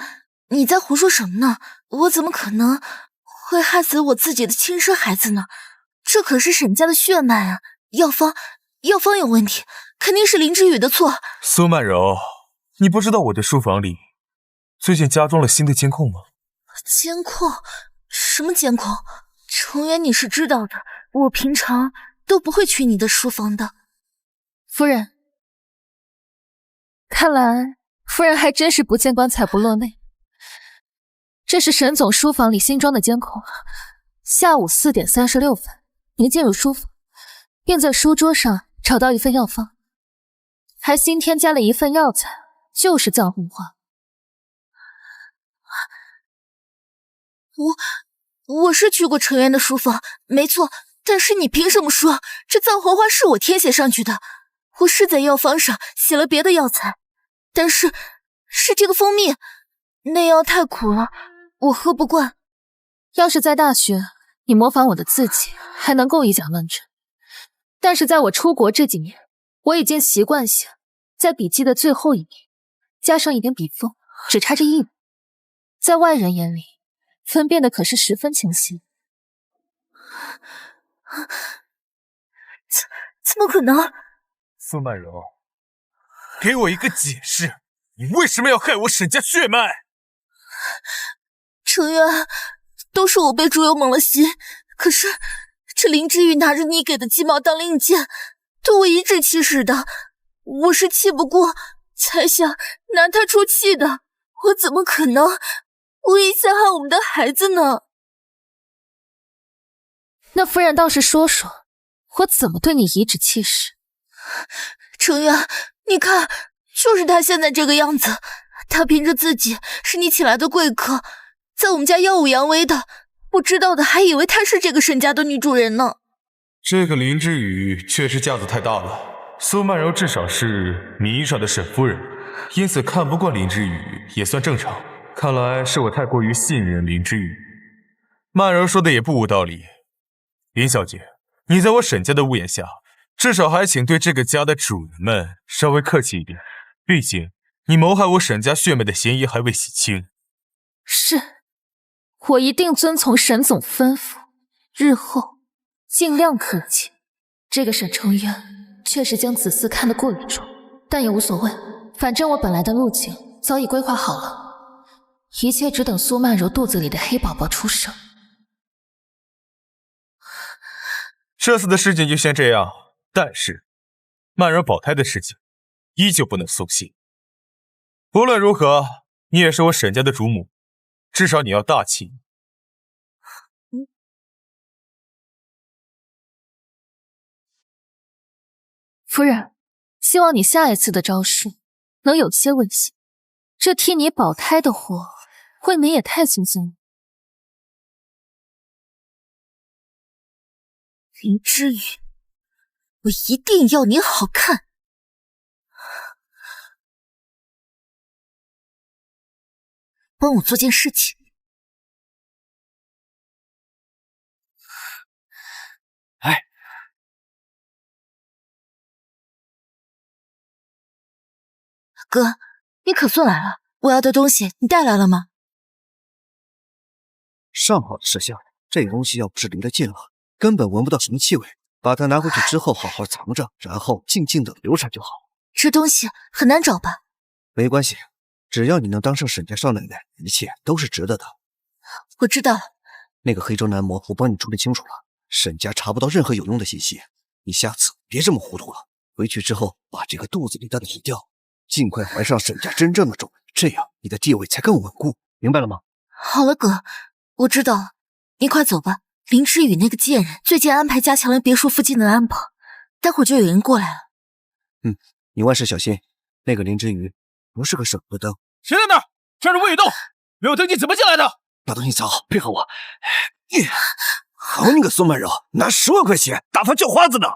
你在胡说什么呢？我怎么可能会害死我自己的亲生孩子呢？这可是沈家的血脉啊！药方有问题，肯定是林之宇的错。苏曼柔，你不知道我的书房里最近加装了新的监控吗？监控？什么监控？程源，你是知道的，我平常都不会去你的书房的。夫人，看来夫人还真是不见棺材不落泪。这是沈总书房里新装的监控，下午4点36分，您进入书房，并在书桌上找到一份药方，还新添加了一份药材，就是藏红花。我是去过程源的书房，没错，但是你凭什么说这藏红花是我填写上去的？我是在药方上写了别的药材，但是这个蜂蜜，那药太苦了，我喝不惯。要是在大学，你模仿我的字迹还能够以假乱真，但是在我出国这几年，我已经习惯性在笔记的最后一笔加上一点笔锋，只差这一笔，在外人眼里分辨的可是十分清晰。怎么可能？苏曼柔，给我一个解释，你为什么要害我沈家血脉？程源，都是我被猪油蒙了心，可是这林之宇拿着你给的鸡毛当令箭，对我颐指气使的，我是气不过才想拿他出气的，我怎么可能故意陷害我们的孩子呢？那夫人倒是说说，我怎么对你颐指气使？程源，你看，就是他现在这个样子，他凭着自己是你请来的贵客，在我们家耀武扬威的，不知道的还以为她是这个沈家的女主人呢。这个林之宇确实架子太大了，苏曼柔至少是名义上的沈夫人，因此看不惯林之宇也算正常。看来是我太过于信任林之宇。曼柔说的也不无道理。林小姐，你在我沈家的屋檐下，至少还请对这个家的主人们稍微客气一点，毕竟你谋害我沈家血脉的嫌疑还未洗清。是，我一定遵从沈总吩咐，日后尽量客气。这个沈承渊确实将子嗣看得过于重，但也无所谓，反正我本来的路径早已规划好了，一切只等苏曼柔肚子里的黑宝宝出生。这次的事情就先这样，但是曼柔保胎的事情依旧不能松懈。不论如何，你也是我沈家的主母，至少你要大气。夫人，希望你下一次的招数能有些温馨，这替你保胎的活未免也太轻松了。林之宇，我一定要你好看！帮我做件事情。哎，哥，你可算来了，我要的东西你带来了吗？上好的识相，这东西要不是离得近了，根本闻不到什么气味。把它拿回去之后好好藏着，然后静静的流产就好。这东西很难找吧？没关系，只要你能当上沈家少奶奶，一切都是值得的。我知道了。那个黑州男模我帮你处理清楚了，沈家查不到任何有用的信息。你下次别这么糊涂了，回去之后把这个肚子里的理掉，尽快怀上沈家真正的种，这样你的地位才更稳固，明白了吗？好了，哥，我知道了，你快走吧。林之宇那个贱人最近安排加强了别墅附近的安保，待会儿就有人过来了。你万事小心，那个林之宇不是个省油的灯。谁在那儿？这是无雨洞，没有登记怎么进来的？把东西藏好，配合我。好你个苏曼柔，拿10万块钱打发叫花子呢！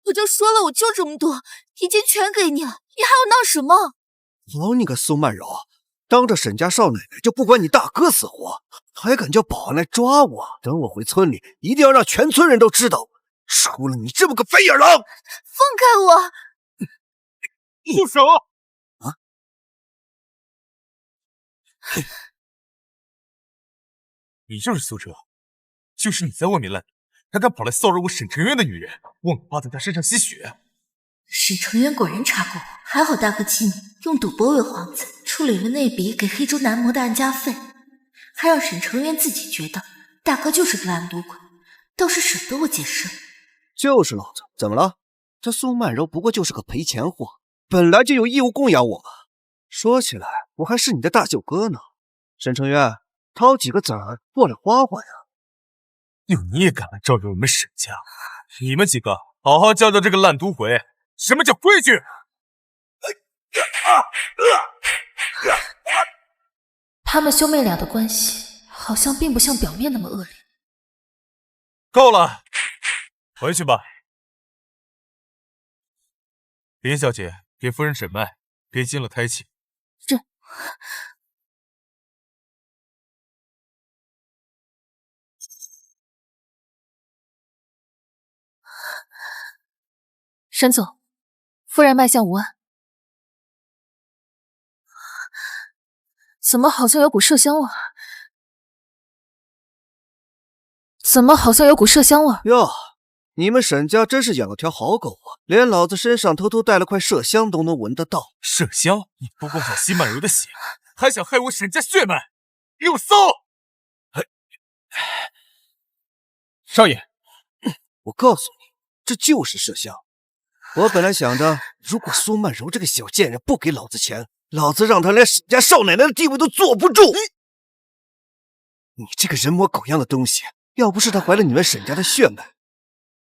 我就说了，我就这么多，已经全给你了，你还要闹什么？好你个苏曼柔，当着沈家少奶奶就不管你大哥死活，还敢叫保安来抓我！等我回村里，一定要让全村人都知道，除了你这么个白眼狼！放开我！住手！啊！你就是苏哲，就是你在外面烂，还敢跑来骚扰我沈城渊的女人，忘了花在她身上吸血。沈城渊果然查过我，还好大哥机敏，用赌博为幌子处理了那笔给黑州男模的安家费，还让沈城渊自己觉得大哥就是个烂赌鬼，倒是舍得我解释。就是老子，怎么了？这苏曼柔不过就是个赔钱货，本来就有义务供养我嘛。说起来，我还是你的大舅哥呢。沈城渊，掏几个子儿过来花花呀？就你也敢来招惹我们沈家？你们几个好好教教这个烂赌鬼什么叫规矩！他们兄妹俩的关系好像并不像表面那么恶劣。够了，回去吧。林小姐，给夫人诊脉，别惊了胎气。是。沈总，夫人脉象无碍。怎么好像有股麝香味？哟，你们沈家真是养了条好狗啊，连老子身上偷偷带了块麝香都能闻得到。麝香？你不光想吸曼柔的血，还想害我沈家血脉，给我搜！少爷，我告诉你，这就是麝香。我本来想着，如果苏曼柔这个小贱人不给老子钱，老子让她连沈家少奶奶的地位都坐不住。你这个人模狗样的东西，要不是她怀了你们沈家的血脉，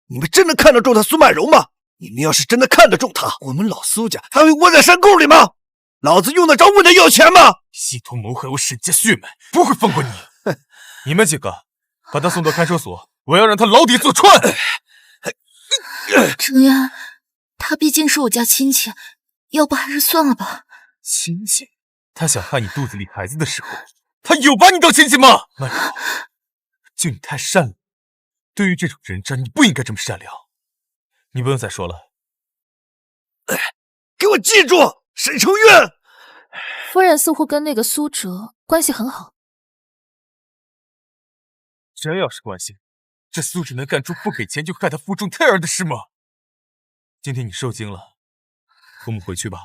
你们真的看得中她苏曼柔吗？你们要是真的看得中她，我们老苏家还会窝在山沟里吗？老子用得着问她要钱吗？企图谋害我沈家血脉，不会放过你！哼，你们几个把他送到看守所，我要让他牢底坐穿！程渊，他毕竟是我家亲戚，要不还是算了吧。亲戚？他想害你肚子里孩子的时候，他有把你当亲戚吗？曼柔，就你太善良，对于这种人渣，你不应该这么善良。你不用再说了。给我记住，沈城渊！夫人似乎跟那个苏哲关系很好。真要是关系，这苏哲能干出不给钱就害他腹中胎儿的事吗？今天你受惊了，我们回去吧，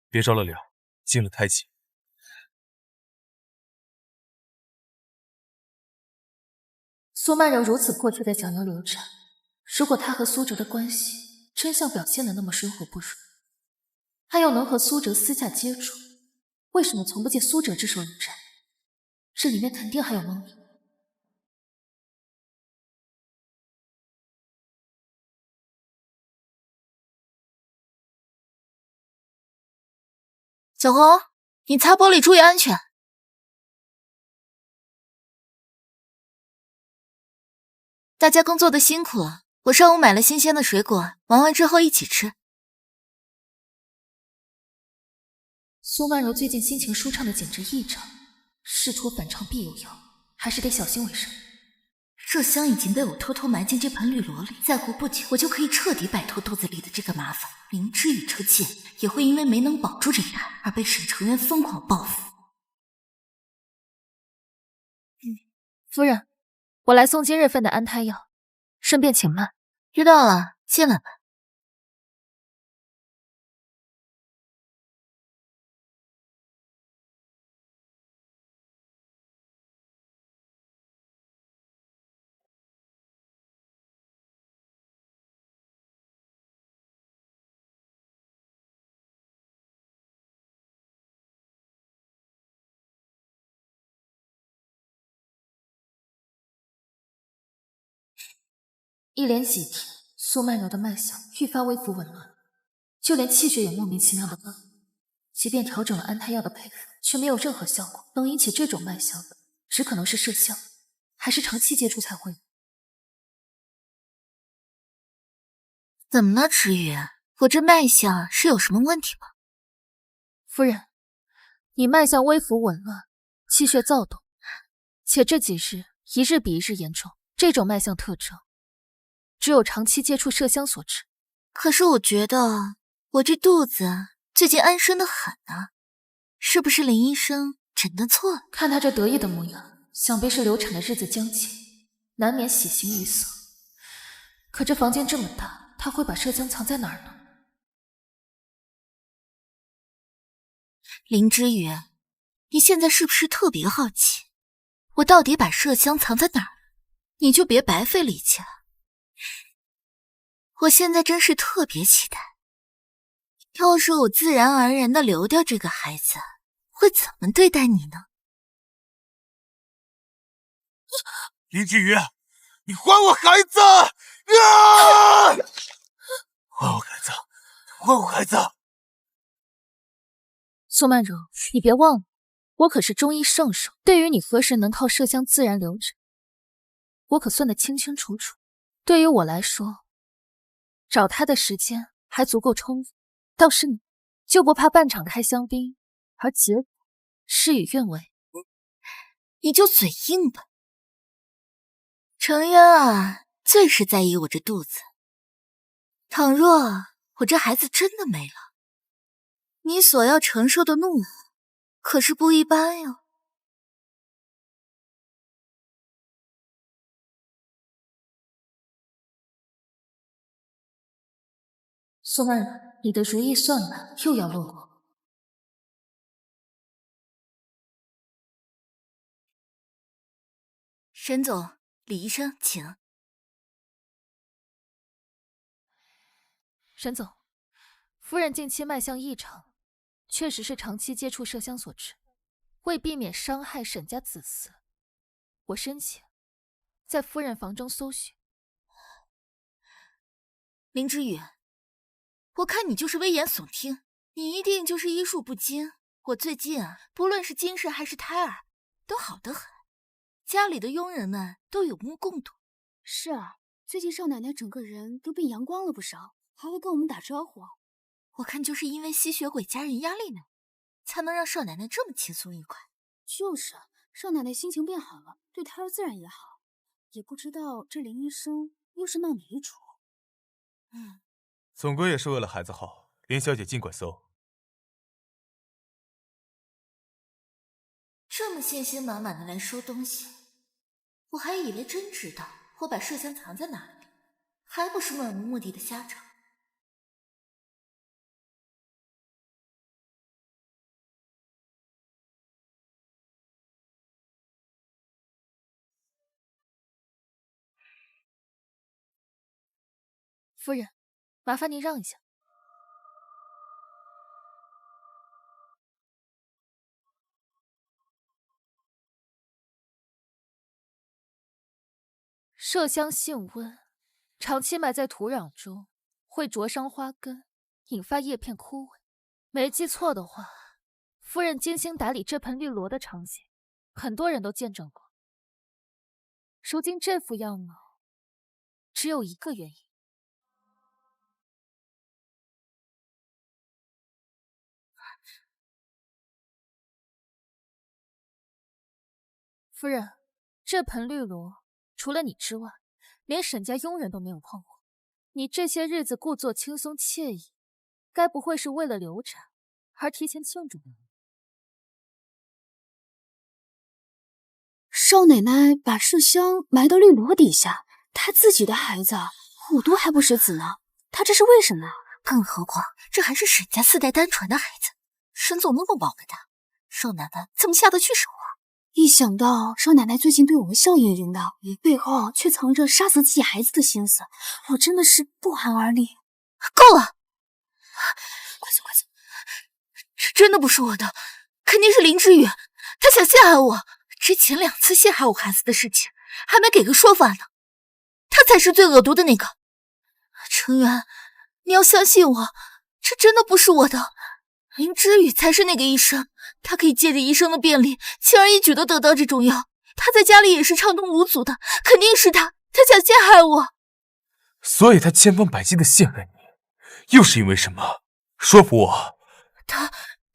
别着了凉，惊了胎气。苏曼柔如此迫切地想要流产，如果她和苏哲的关系真像表现的那么水火不容，她又能和苏哲私下接触，为什么从不见苏哲之手有产？这里面肯定还有猫腻。小红，你擦玻璃注意安全。大家工作的辛苦了，我上午买了新鲜的水果，忙完之后一起吃。苏曼柔最近心情舒畅的简直异常，事出反常必有妖，还是得小心为上。麝香已经被我偷偷埋进这盆绿萝里，再过不久，我就可以彻底摆脱肚子里的这个麻烦。灵芝与车剑也会因为没能保住这胎而被沈城渊疯狂报复。夫人，我来送今日份的安胎药，顺便请慢。知道了，进来吧。一连几天，苏曼柔的脉象愈发微服紊乱，就连气血也莫名其妙的乱。即便调整了安胎药的配方，却没有任何效果。能引起这种脉象的，只可能是麝香，还是长期接触才会。怎么了，知雨？我这脉象是有什么问题吗？夫人，你脉象微服紊乱，气血躁动，且这几日一日比一日严重。这种脉象特征，只有长期接触麝香所致。可是我觉得我这肚子最近安生的很啊，是不是林医生诊断错了？看他这得意的模样，想必是流产的日子将近，难免喜形于色。可这房间这么大，他会把麝香藏在哪儿呢？林之羽，你现在是不是特别好奇，我到底把麝香藏在哪儿？你就别白费力气了。我现在真是特别期待，要是我自然而然的流掉这个孩子，会怎么对待你呢？林之羽，你还我孩子！啊！还我孩子！还我孩子！苏曼柔，你别忘了，我可是中医圣手，对于你何时能靠麝香自然流产，我可算得清清楚楚。对于我来说，找他的时间还足够充分，倒是你，就不怕半场开香槟，而结果事与愿违？你就嘴硬吧。程渊啊，最是在意我这肚子。倘若我这孩子真的没了，你所要承受的怒火可是不一般哟。苏曼柔，你的如意算盘又要落空。沈总，李医生，请。沈总，夫人近期脉象异常，确实是长期接触麝香所致。为避免伤害沈家子嗣，我申请在夫人房中搜寻。林之羽，我看你就是危言耸听，你一定就是医术不精。我最近啊，不论是精神还是胎儿，都好得很，家里的佣人们都有目共睹。是啊，最近少奶奶整个人都变阳光了不少，还会跟我们打招呼。我看就是因为吸血鬼家人压力呢，才能让少奶奶这么轻松愉快。就是啊，少奶奶心情变好了，对胎儿自然也好。也不知道这林医生又是闹哪一出。总归也是为了孩子好，林小姐尽管搜。这么信心满满的来收东西，我还以为真知道我把麝香藏在哪里，还不是漫无目的的瞎找。夫人，麻烦您让一下。麝香性温，长期埋在土壤中会灼伤花根，引发叶片枯萎。没记错的话，夫人精心打理这盆绿萝的场景，很多人都见证过。如今这副样貌，只有一个原因。夫人，这盆绿萝除了你之外，连沈家佣人都没有碰过。你这些日子故作轻松惬意，该不会是为了流产而提前庆祝吧？少奶奶把麝香埋到绿萝底下，她自己的孩子虎毒还不食子呢，她这是为什么？更何况这还是沈家4代单传的孩子，沈总那么宝贝的，少奶奶怎么下得去手啊？一想到少奶奶最近对我们笑盈盈的，背后却藏着杀死自己孩子的心思，我真的是不寒而栗。够了！快走快走！这真的不是我的，肯定是林之羽，他想陷害我。之前2次陷害我孩子的事情还没给个说法呢，他才是最恶毒的那个。程源，你要相信我，这真的不是我的。林之宇才是那个医生，他可以借着医生的便利，轻而易举地得到这种药。他在家里也是畅通无阻的，肯定是他想陷害我。所以他千方百计地陷害你，又是因为什么？说服我。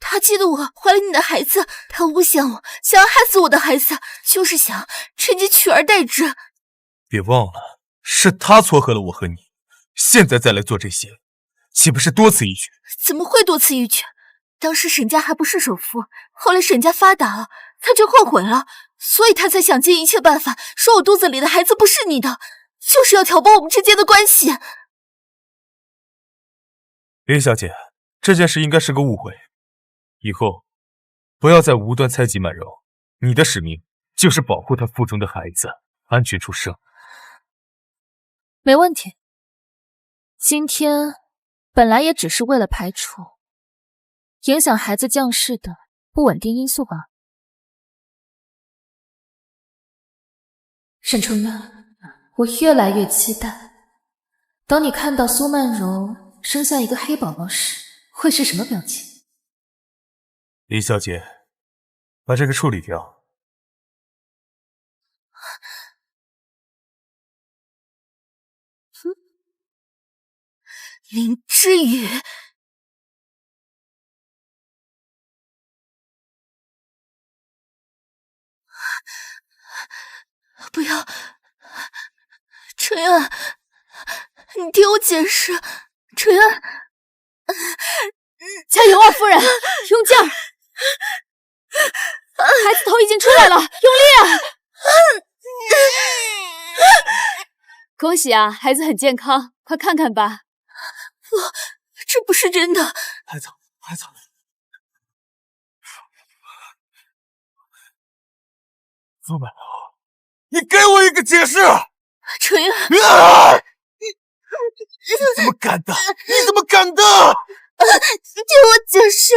他记得我怀了你的孩子，他诬陷我，想要害死我的孩子，就是想趁机取而代之。别忘了，是他撮合了我和你，现在再来做这些，岂不是多此一举？怎么会多此一举？当时沈家还不是首富，后来沈家发达了，他就后悔了，所以他才想尽一切办法说我肚子里的孩子不是你的，就是要挑拨我们之间的关系。林小姐，这件事应该是个误会，以后不要再无端猜忌曼柔，你的使命就是保护她腹中的孩子安全出生。没问题。今天本来也只是为了排除影响孩子降世的不稳定因素吧。沈成渊，我越来越期待，当你看到苏曼柔生下一个黑宝宝时，会是什么表情？林小姐，把这个处理掉。林之宇，不要，陈渊，你听我解释，陈渊，加油啊，夫人，用劲儿！孩子头已经出来了，用力啊！恭喜啊，孩子很健康，快看看吧。不，这不是真的。孩子，苏曼柔，你给我一个解释！陈渊，你怎么敢的？你怎么敢的？听我解释。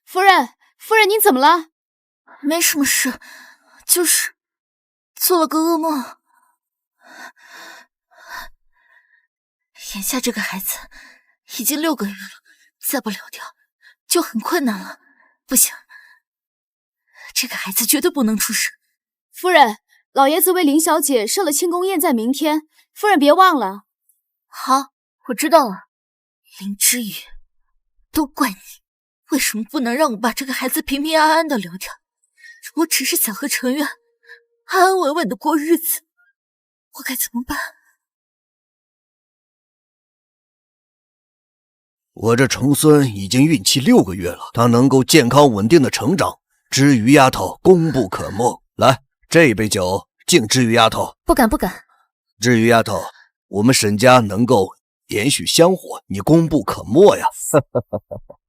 夫人，您怎么了？没什么事，就是做了个噩梦。眼下这个孩子已经6个月了，再不流掉就很困难了。不行，这个孩子绝对不能出生。夫人，老爷子为林小姐设了庆功宴，在明天，夫人别忘了。好，我知道了。林之宇，都怪你，为什么不能让我把这个孩子平平安安的流掉？我只是想和陈渊安安稳稳的过日子，我该怎么办？我这重孙已经孕期6个月了，他能够健康稳定的成长，知瑜丫头功不可没。来，这一杯酒敬知瑜丫头。不敢。知瑜丫头，我们沈家能够延续香火，你功不可没呀。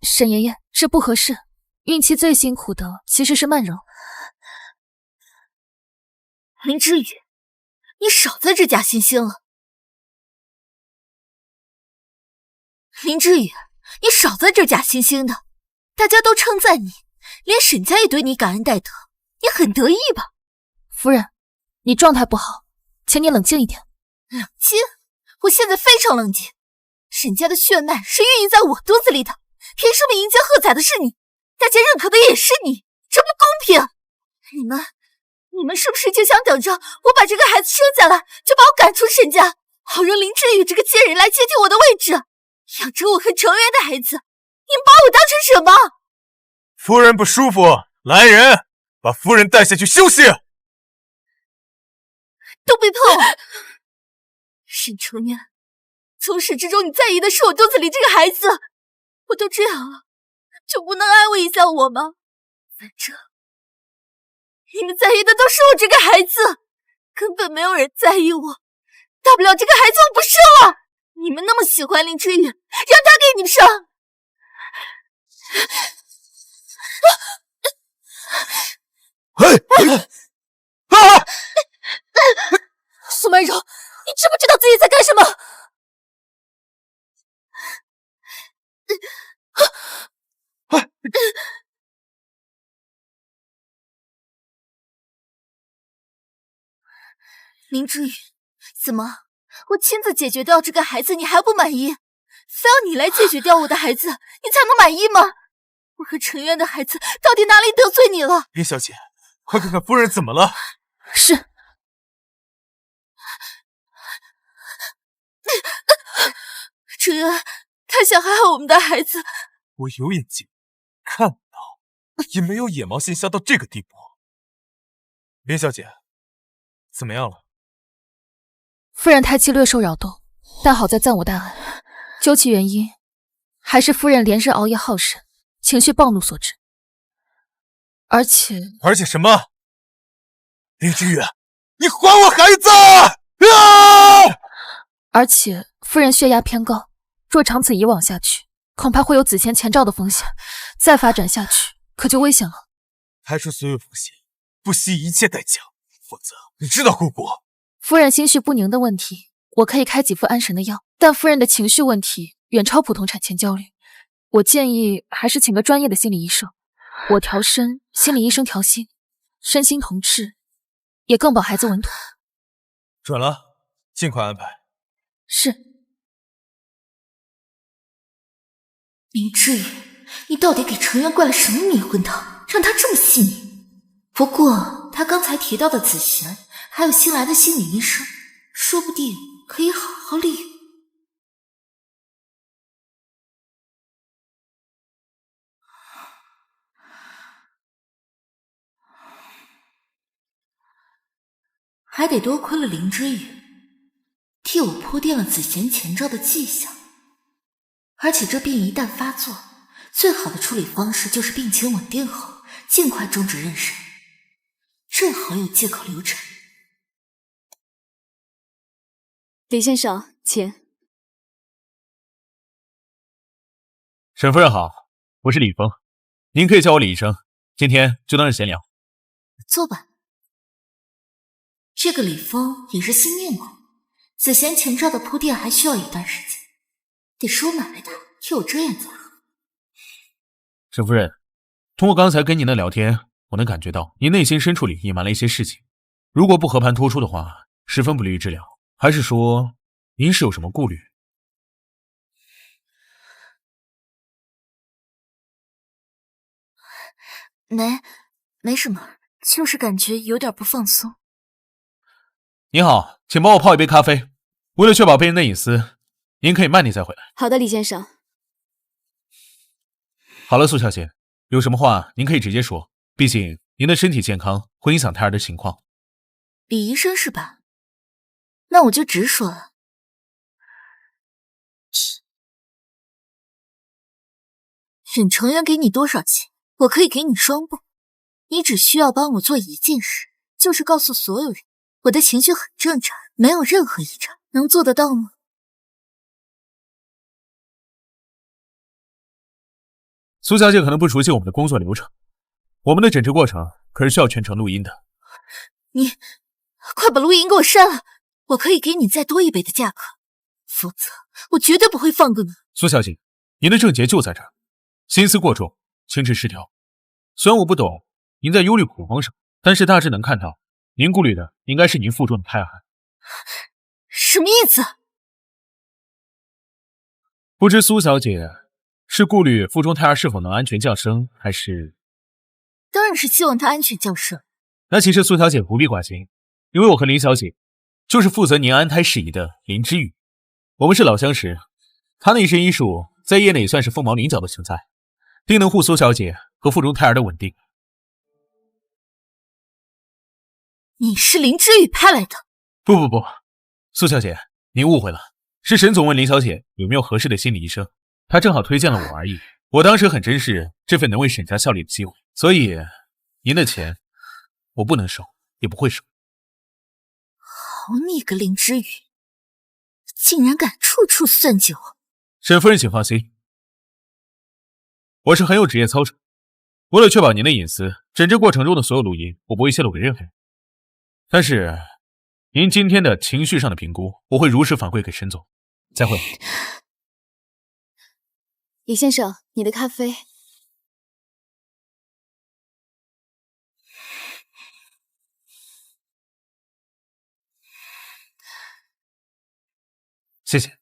沈爷爷，这不合适。孕期最辛苦的其实是曼柔。林之宇，你少在这假惺惺了。林之宇，你少在这假惺惺的，大家都称赞你，连沈家也对你感恩戴德，你很得意吧？夫人，你状态不好，请你冷静一点。冷静？我现在非常冷静。沈家的血脉是孕育在我肚子里的，凭什么迎接喝彩的是你，大家认可的也是你？这不公平！你们是不是就想等着我把这个孩子生下来，就把我赶出沈家，好让林之宇这个贱人来接替我的位置？养着我和程渊的孩子，你们把我当成什么？夫人不舒服，来人，把夫人带下去休息。都别碰我！沈程渊，从始至终你在意的是我肚子里这个孩子，我都这样了，就不能安慰一下我吗？反正你们在意的都是我这个孩子，根本没有人在意我，大不了这个孩子我不生了。你们那么喜欢林之宇，让他给你们生。苏曼柔，你知不知道自己在干什么？林之宇，怎么？我亲自解决掉这个孩子，你还不满意？非要你来解决掉我的孩子，你才能满意吗？我和陈渊的孩子到底哪里得罪你了？林小姐，快看看夫人怎么了？是。陈渊，他想害我们的孩子。我有眼睛，看到，也没有眼毛线瞎到这个地步。林小姐，怎么样了？夫人胎气略受扰动，但好在暂无大碍。究其原因，还是夫人连日熬夜耗神，情绪暴怒所致。而且什么？林之宇，你还我孩子！啊！而且夫人血压偏高，若长此以往下去，恐怕会有子贤前兆的风险。再发展下去，可就危险了。排除所有风险，不惜一切代价，否则你知道姑姑。夫人心绪不宁的问题，我可以开几副安神的药，但夫人的情绪问题远超普通产前焦虑。我建议还是请个专业的心理医生，我调身，心理医生调心，身心同治，也更保孩子稳妥。准了，尽快安排。是。林之宇，你到底给程渊灌了什么迷魂汤，让他这么细腻？不过他刚才提到的子贤，还有新来的心理医生，说不定可以好好利用。还得多亏了林之宇，替我铺垫了子贤前兆的迹象。而且这病一旦发作，最好的处理方式就是病情稳定后尽快终止妊娠，正好有借口流产。李先生，请。沈夫人好，我是李峰，您可以叫我李医生，今天就当是闲聊。坐吧。这个李峰也是新面孔，子贤前兆的铺垫还需要一段时间，得收买了他，有遮掩才好。沈夫人，通过刚才跟您的聊天，我能感觉到您内心深处里隐瞒了一些事情，如果不和盘托出的话，十分不利于治疗。还是说您是有什么顾虑？没什么，就是感觉有点不放松。您好，请帮我泡一杯咖啡。为了确保病人的隐私，您可以慢点再回来。好的，李先生。好了，苏小姐，有什么话您可以直接说，毕竟您的身体健康会影响胎儿的情况。李医生是吧？那我就直说了。沈程渊给你多少钱，我可以给你双倍。你只需要帮我做一件事，就是告诉所有人，我的情绪很正常，没有任何异常。能做得到吗？苏小姐可能不熟悉我们的工作流程，我们的诊治过程可是需要全程录音的。你快把录音给我删了，我可以给你再多一倍的价格，否则我绝对不会放过你。苏小姐，您的症结就在这儿，心思过重，情志失调。虽然我不懂您在忧虑恐慌什么，但是大致能看到，您顾虑的应该是您腹中的胎儿。什么意思？不知苏小姐是顾虑腹中胎儿是否能安全降生，还是……当然是希望他安全降生。那其实苏小姐不必挂心，因为我和林小姐就是负责您安胎事宜的林之宇，我们是老相识，他那一身医术在业内也算是凤毛麟角的存在，定能护苏小姐和腹中胎儿的稳定。你是林之宇派来的？不，苏小姐，您误会了，是沈总问林小姐有没有合适的心理医生，他正好推荐了我而已。我当时很珍视这份能为沈家效力的机会，所以您的钱我不能收，也不会收。好你个林之宇，竟然敢处处算计我！沈夫人请放心，我是很有职业操守，为了确保您的隐私，诊治过程中的所有录音我不会泄露给任何人。但是您今天的情绪上的评估，我会如实反馈给沈总。再会。李先生，你的咖啡。谢谢。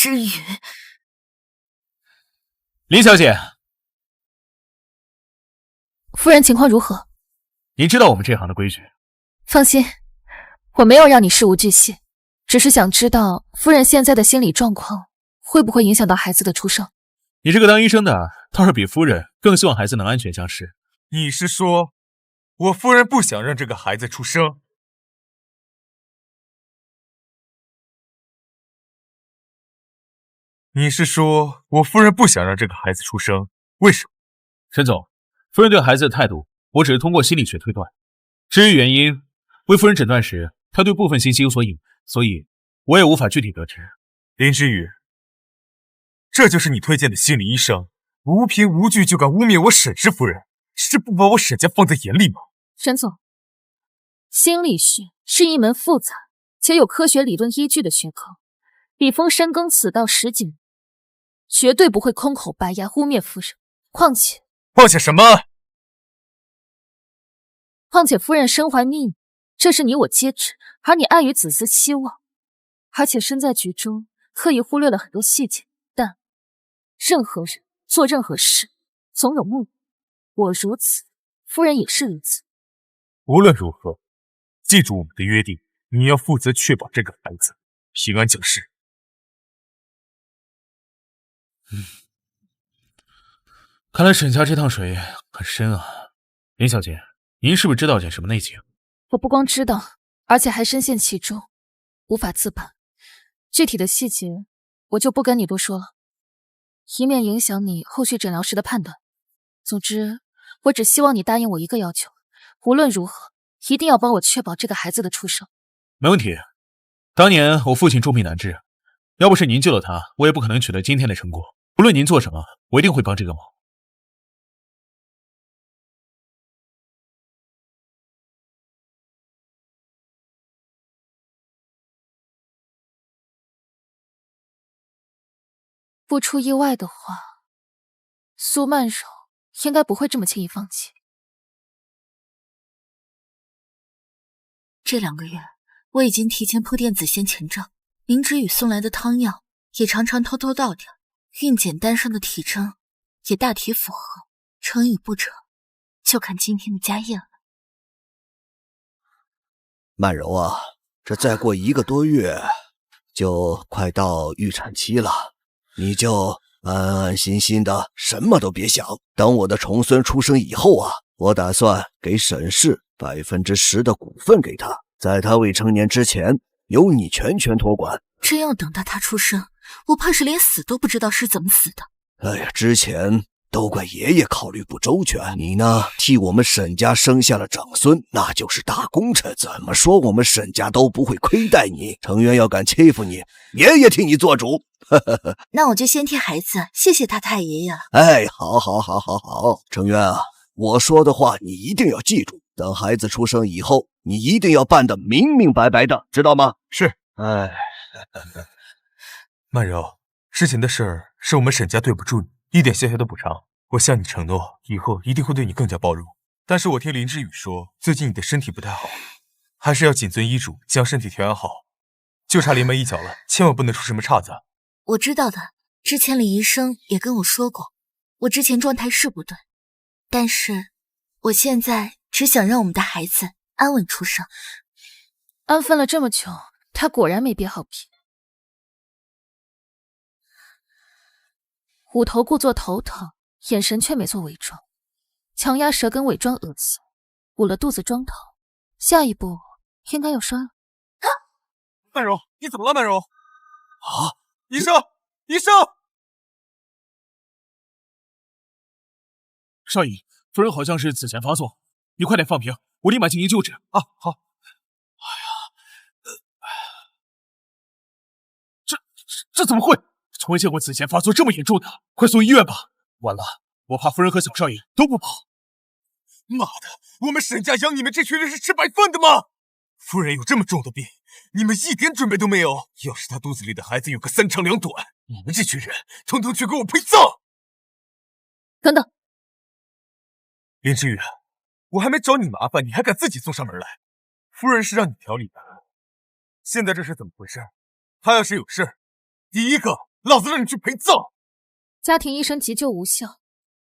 之宇，林小姐，夫人情况如何？您知道我们这行的规矩。放心，我没有让你事无巨细，只是想知道夫人现在的心理状况会不会影响到孩子的出生。你这个当医生的倒是比夫人更希望孩子能安全降世。你是说，我夫人不想让这个孩子出生？你是说我夫人不想让这个孩子出生？为什么？沈总，夫人对孩子的态度，我只是通过心理学推断。至于原因，为夫人诊断时，她对部分信息有所隐瞒，所以我也无法具体得知。林之宇，这就是你推荐的心理医生，无凭无据就敢污蔑我沈氏夫人，是不把我沈家放在眼里吗？沈总，心理学是一门复杂且有科学理论依据的学科，笔锋深耕此道10几年，绝对不会空口白牙污蔑夫人。况且什么？况且夫人身怀秘密，这是你我皆知，而你碍于子嗣期望，而且身在局中，刻意忽略了很多细节。但任何人做任何事总有目的，我如此，夫人也是如此。无论如何，记住我们的约定，你要负责确保这个孩子平安降世。看来沈家这趟水很深啊。林小姐，您是不是知道点什么内情？我不光知道，而且还深陷其中，无法自拔。具体的细节我就不跟你多说了，以免影响你后续诊疗时的判断。总之，我只希望你答应我一个要求，无论如何，一定要帮我确保这个孩子的出生。没问题。当年我父亲重病难治，要不是您救了他，我也不可能取得今天的成果。不论您做什么，我一定会帮这个忙。不出意外的话，苏曼柔应该不会这么轻易放弃。这2个月我已经提前铺垫子痫前兆，林之宇送来的汤药也常常偷偷倒掉，孕检单上的体征也大体符合，成与不成就看今天的家宴了。曼柔啊，这再过1个多月就快到预产期了，你就安安心心的什么都别想，等我的重孙出生以后啊，我打算给沈氏10%的股份给他，在他未成年之前由你全权托管。真要等到他出生，我怕是连死都不知道是怎么死的。哎呀，之前都怪爷爷考虑不周全，你呢替我们沈家生下了长孙，那就是大功臣，怎么说我们沈家都不会亏待你。程渊要敢欺负你，爷爷替你做主。那我就先替孩子谢谢他太爷爷了。哎，好，程渊啊，我说的话你一定要记住，等孩子出生以后，你一定要办得明明白白的，知道吗？是。哎，曼柔，之前的事儿是我们沈家对不住你，一点小小的补偿，我向你承诺，以后一定会对你更加包容。但是我听林之宇说，最近你的身体不太好，还是要谨遵医嘱，将身体调养好，就差临门一脚了，千万不能出什么岔子。我知道的，之前李医生也跟我说过，我之前状态是不对，但是我现在只想让我们的孩子安稳出生。安分了这么久，他果然没憋好皮。捂头故作头疼，眼神却没做伪装，强压舌根伪装恶心，捂了肚子装疼，下一步应该要摔了。曼柔，你怎么了？曼柔？啊！医生！少尹，夫人好像是子痫发作，你快点放平，我立马进行救治。啊，好。这怎么会？从未见过子痫发作这么严重的，快送医院吧！完了，我怕夫人和小少爷都不保。妈的，我们沈家养你们这群人是吃白饭的吗？夫人有这么重的病，你们一点准备都没有。要是她肚子里的孩子有个3长2短，你们这群人统统去给我陪葬！等等，林之宇，我还没找你麻烦，你还敢自己送上门来？夫人是让你调理的，现在这是怎么回事？她要是有事，第一个老子让你去陪葬！家庭医生急救无效，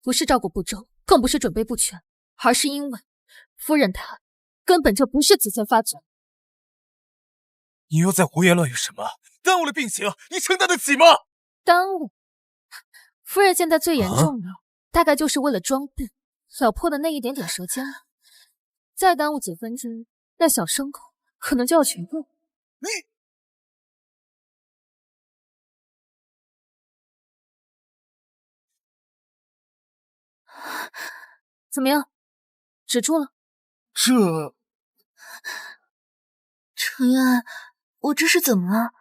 不是照顾不周，更不是准备不全，而是因为夫人她根本就不是子笺发作。你又在胡言乱语什么？耽误了病情，你承担得起吗？耽误？夫人现在最严重的，大概就是为了装病，咬破的那一点点舌尖了。再耽误几分钟，那小伤口可能就要痊愈。你怎么样？止住了？程渊，我这是怎么了？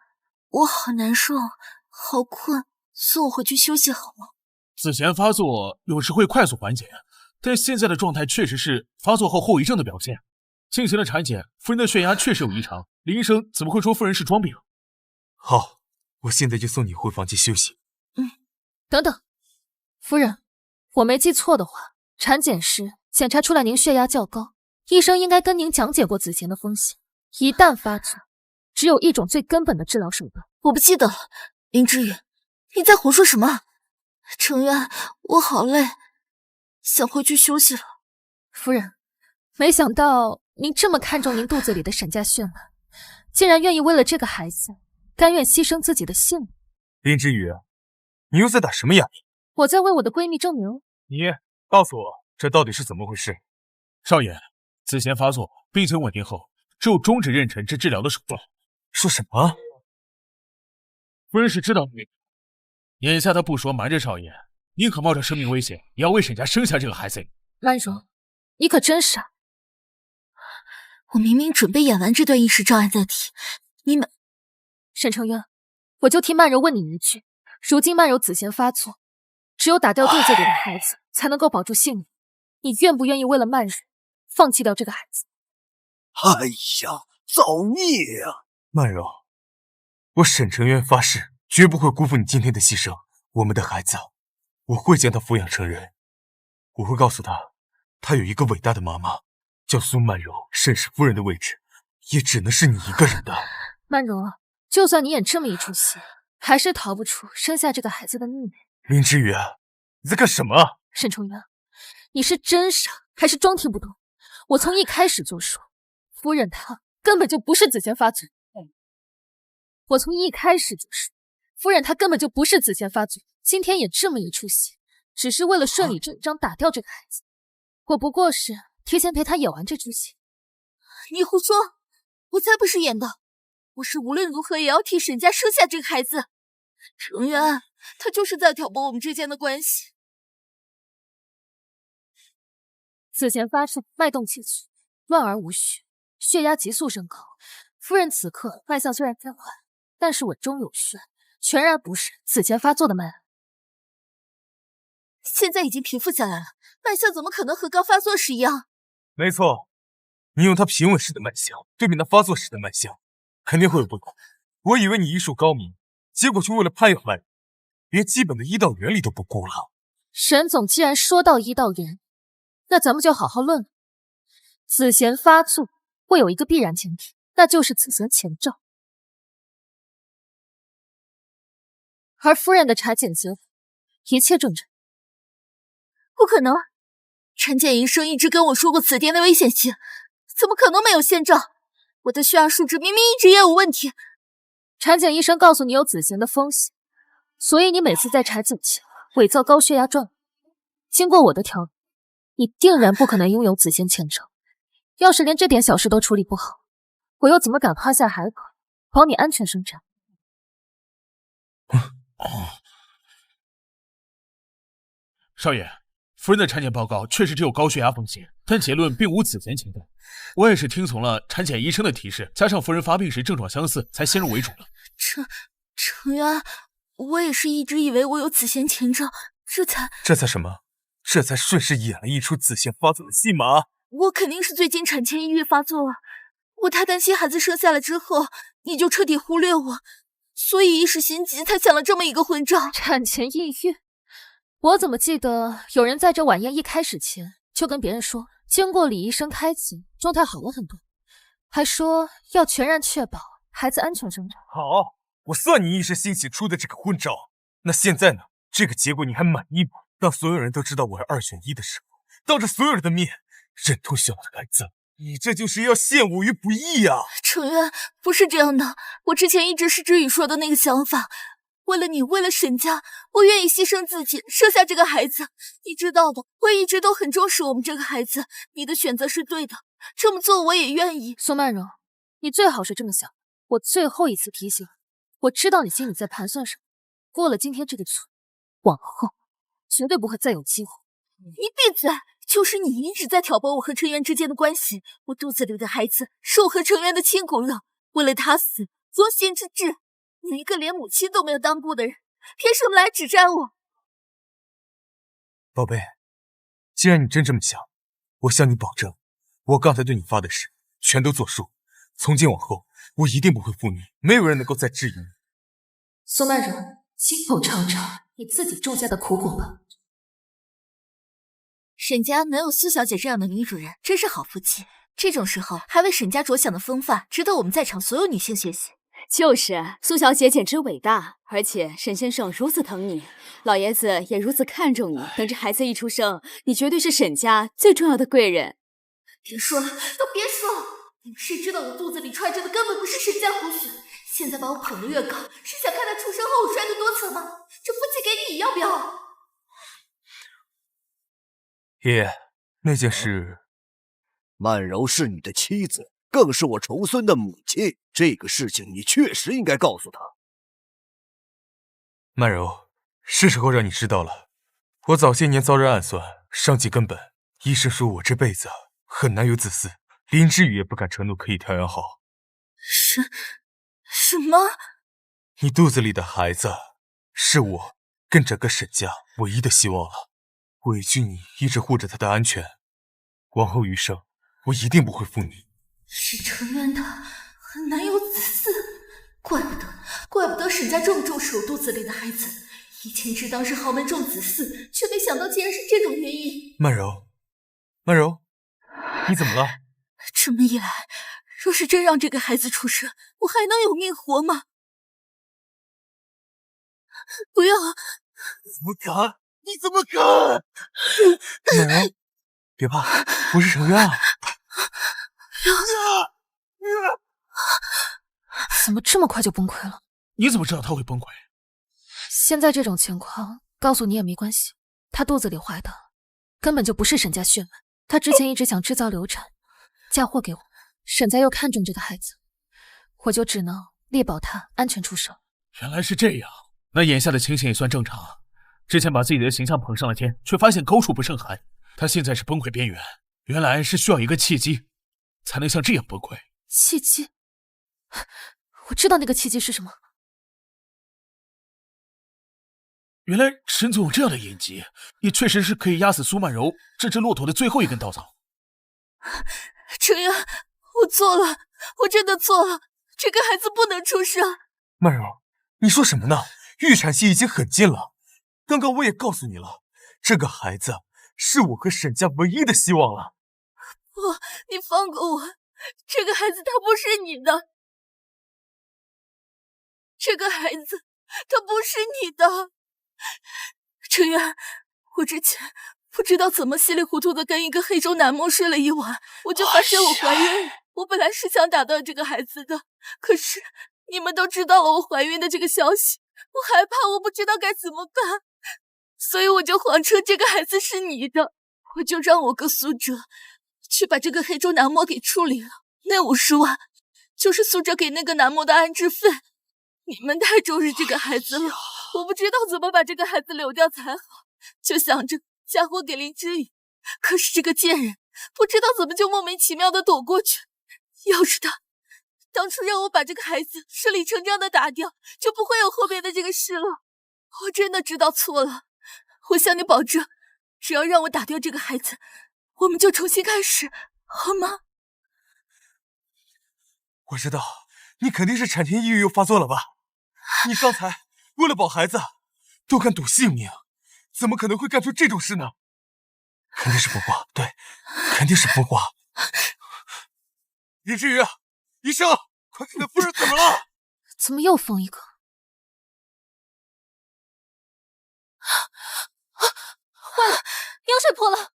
我好难受，好困，送我回去休息好吗？子痫发作有时会快速缓解，但现在的状态确实是发作后后遗症的表现。进行了产检，夫人的血压确实有异常，林医生怎么会说夫人是装病？好，我现在就送你回房间休息。等等，夫人，我没记错的话，产检时检查出来您血压较高，医生应该跟您讲解过子痫的风险。一旦发作，只有一种最根本的治疗手段。我不记得了，林之宇，你在胡说什么？程渊，我好累，想回去休息了。夫人，没想到您这么看重您肚子里的沈家血脉，竟然愿意为了这个孩子，甘愿牺牲自己的性命。林之宇，你又在打什么哑谜？我在为我的闺蜜证明。你告诉我，这到底是怎么回事？少爷，子痫发作，病情稳定后，只有终止妊娠这治疗的手段。说什么？夫人是知道的，眼下她不说瞒着少爷，宁可冒着生命危险，也要为沈家生下这个孩子。曼柔，你可真傻！我明明准备演完这段意识障碍再提，你们……沈成渊，我就替曼柔问你一句：如今曼柔子痫发作，只有打掉肚子里的孩子，才能够保住性命。你愿不愿意为了曼柔，放弃掉这个孩子？哎呀，造孽啊！曼柔，我沈成渊发誓，绝不会辜负你今天的牺牲。我们的孩子，我会将他抚养成人。我会告诉他，他有一个伟大的妈妈，叫苏曼柔。沈氏夫人的位置，也只能是你一个人的。曼柔啊，就算你演这么一出戏，还是逃不出生下这个孩子的命运。林之宇，你在干什么？沈成渊，你是真傻还是装听不懂？我从一开始就说，夫人她根本就不是子痫发作。我从一开始就说，夫人她根本就不是子痫发作。今天演这么一出戏，只是为了顺理成章打掉这个孩子。我不过是提前陪她演完这出戏。你胡说！我才不是演的，我是无论如何也要替沈家生下这个孩子。程渊，他就是在挑拨我们之间的关系。子痫发作，脉动急促，乱而无序，血压急速升高。夫人此刻脉象虽然偏缓，但是稳中有序，全然不是子痫发作的脉案。现在已经平复下来了，脉象怎么可能和刚发作时一样？没错，你用他平稳时的脉象对比那发作时的脉象，肯定会有不同。我以为你医术高明，结果却为了攀有曼柔，连基本的医道原理都不顾了。沈总既然说到医道原理，那咱们就好好论论。子痫发作会有一个必然前提，那就是子痫前兆。而夫人的产检结果一切正常。不可能！产检医生一直跟我说过此颠的危险性，怎么可能没有先兆？我的血压数值明明一直也有问题。产检医生告诉你有子痫的风险，所以你每次在产检前伪造高血压状。经过我的调理，你定然不可能拥有子痫前兆。要是连这点小事都处理不好，我又怎么敢抛下海口，保你安全生产？少爷，夫人的产检报告确实只有高血压风险，但结论并无子痫前兆。我也是听从了产检医生的提示，加上夫人发病时症状相似，才先入为主了。程渊，我也是一直以为我有子痫前兆，这才什么？这才顺势演了一出子痫发作的戏码。我肯定是最近产前抑郁发作了，我太担心孩子生下来之后你就彻底忽略我，所以一时心急才想了这么一个混账。产前抑郁？我怎么记得有人在这晚宴一开始前就跟别人说，经过李医生开检，状态好了很多，还说要全然确保孩子安全生产。好，我算你一时兴起出的这个昏招。那现在呢？这个结果你还满意吗？当所有人都知道我是2选1的时候，当着所有人的面忍痛选了孩子，你这就是要陷我于不义呀！程渊，不是这样的，我之前一直是知雨说的那个想法。为了你，为了沈家，我愿意牺牲自己，生下这个孩子。你知道的，我一直都很重视我们这个孩子。你的选择是对的，这么做我也愿意。苏曼柔，你最好是这么想。我最后一次提醒，我知道你心里在盘算什么。过了今天这个村，往后绝对不会再有机会。你闭嘴！就是你一直在挑拨我和程渊之间的关系。我肚子里的孩子是我和程渊的亲骨肉，为了他死，左贤之志。你一个连母亲都没有当过的人，凭什么来指摘我？宝贝，既然你真这么想，我向你保证，我刚才对你发的誓全都作数。从今往后，我一定不会负你，没有人能够再质疑你。苏曼柔，亲口尝尝你自己种下的苦果吧。沈家能有苏小姐这样的女主人，真是好福气。这种时候还为沈家着想的风范，值得我们在场所有女性学习。就是苏小姐简直伟大，而且沈先生如此疼你，老爷子也如此看重你，等着孩子一出生，你绝对是沈家最重要的贵人。别说了，都别说了！你们谁知道我肚子里揣着的根本不是沈家骨血？现在把我捧得越高，是想看他出生后我摔得多惨吗？这福气给你，要不要？爷爷，那件事，曼柔是你的妻子，更是我重孙的母亲，这个事情你确实应该告诉她。曼柔，是时候让你知道了，我早些年遭人暗算，伤及根本，医生说我这辈子很难有子嗣，林之宇也不敢承诺可以调养好。什么？你肚子里的孩子是我跟整个沈家唯一的希望了，委屈你一直护着他的安全，往后余生我一定不会负你。是程渊的，很难有子嗣，怪不得沈家这么重视我肚子里的孩子，以前只当是豪门重子嗣，却没想到竟然是这种原因。曼柔，你怎么了？这么一来，若是真让这个孩子出生，我还能有命活吗？不要！怎么敢？你怎么敢？曼柔，别怕，我是程渊啊。怎么这么快就崩溃了？你怎么知道他会崩溃？现在这种情况，告诉你也没关系。他肚子里怀的根本就不是沈家血脉，他之前一直想制造流产，嫁祸给我。沈家又看中这个孩子，我就只能力保他安全出生。原来是这样，那眼下的情形也算正常。之前把自己的形象捧上了天，却发现高处不胜寒。他现在是崩溃边缘，原来是需要一个契机，才能像这样崩溃。契机？我知道那个契机是什么。原来沈总有这样的演技，也确实是可以压死苏曼柔这只骆驼的最后一根稻草。程渊，我错了，我真的错了，这个孩子不能出生。曼柔，你说什么呢？预产期已经很近了，刚刚我也告诉你了，这个孩子是我和沈家唯一的希望了。不，你放过我，这个孩子他不是你的，这个孩子他不是你的。程渊，我之前不知道怎么稀里糊涂的跟一个黑州男模睡了一晚，我就发现我怀孕了。我本来是想打断这个孩子的，可是你们都知道了我怀孕的这个消息，我害怕，我不知道该怎么办，所以我就谎称这个孩子是你的，我就让我哥苏哲去把这个黑州男模给处理了，那50万就是苏哲给那个男模的安置费。你们太重视这个孩子了，我不知道怎么把这个孩子留掉才好，就想着嫁祸给林之宇，可是这个贱人不知道怎么就莫名其妙的躲过去。要是他当初让我把这个孩子顺理成章的打掉，就不会有后面的这个事了。我真的知道错了，我向你保证，只要让我打掉这个孩子，我们就重新开始，好吗？我知道，你肯定是产前抑郁又发作了吧？你刚才为了保孩子，都敢赌性命，怎么可能会干出这种事呢？肯定是风化，对，肯定是风化。林之宇，医生，快看看夫人怎么了？怎么又疯一个？坏了，羊水破了！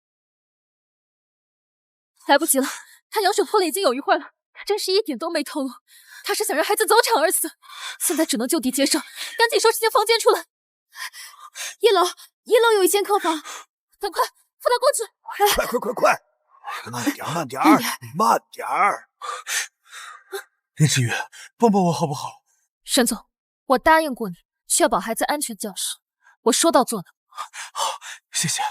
来不及了，他羊水破了已经有一会了，他真是一点都没透露，他是想让孩子早产而死，现在只能就地接生，赶紧收拾间房间出来。一楼有一间客房，赶快扶他过去！快！慢点儿！林之宇，帮帮我好不好？沈总，我答应过你，确保孩子安全降世，我说到做到。好，谢谢。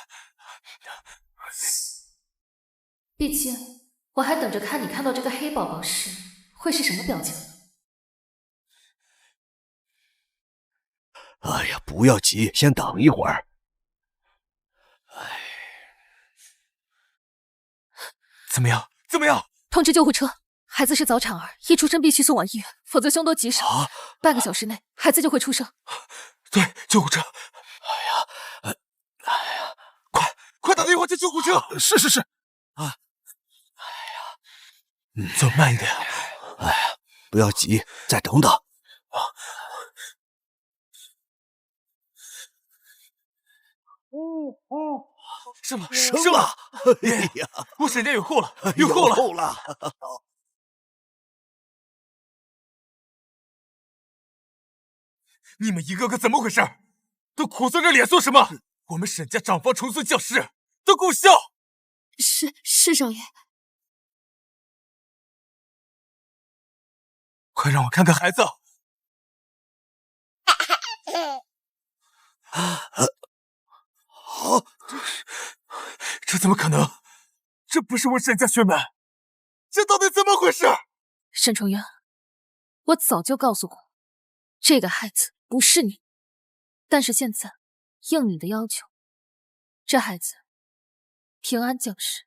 毕竟，我还等着看你看到这个黑宝宝时会是什么表情。哎呀，不要急，先等一会儿。怎么样？通知救护车，孩子是早产儿，一出生必须送往医院，否则凶多吉少。半个小时内，孩子就会出生。对，救护车！快打电话叫救护车！是。走慢一点。不要急，再等等。生了！哎呀，我沈家有后了，有后了！后了！你们一个个怎么回事？都苦着这脸做什么？我们沈家长房重孙降世，都给我笑！是少爷。快让我看看孩子！好，这怎么可能？这不是我沈家血脉，这到底怎么回事？沈重渊，我早就告诉过，这个孩子不是你，但是现在应你的要求，这孩子平安降世。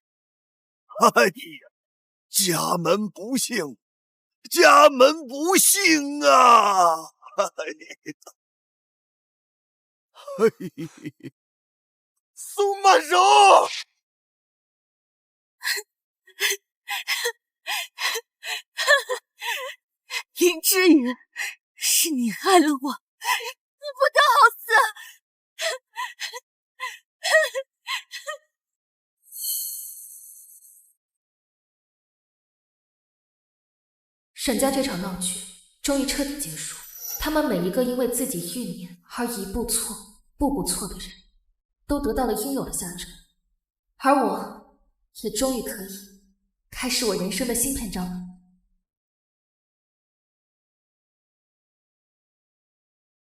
哎呀，家门不幸啊！苏曼柔，林之宇，是你害了我，你不得好死！沈家这场闹剧终于彻底结束，他们每一个因为自己欲念而一步错步步错的人，都得到了应有的下场，而我也终于可以开始我人生的新篇章了。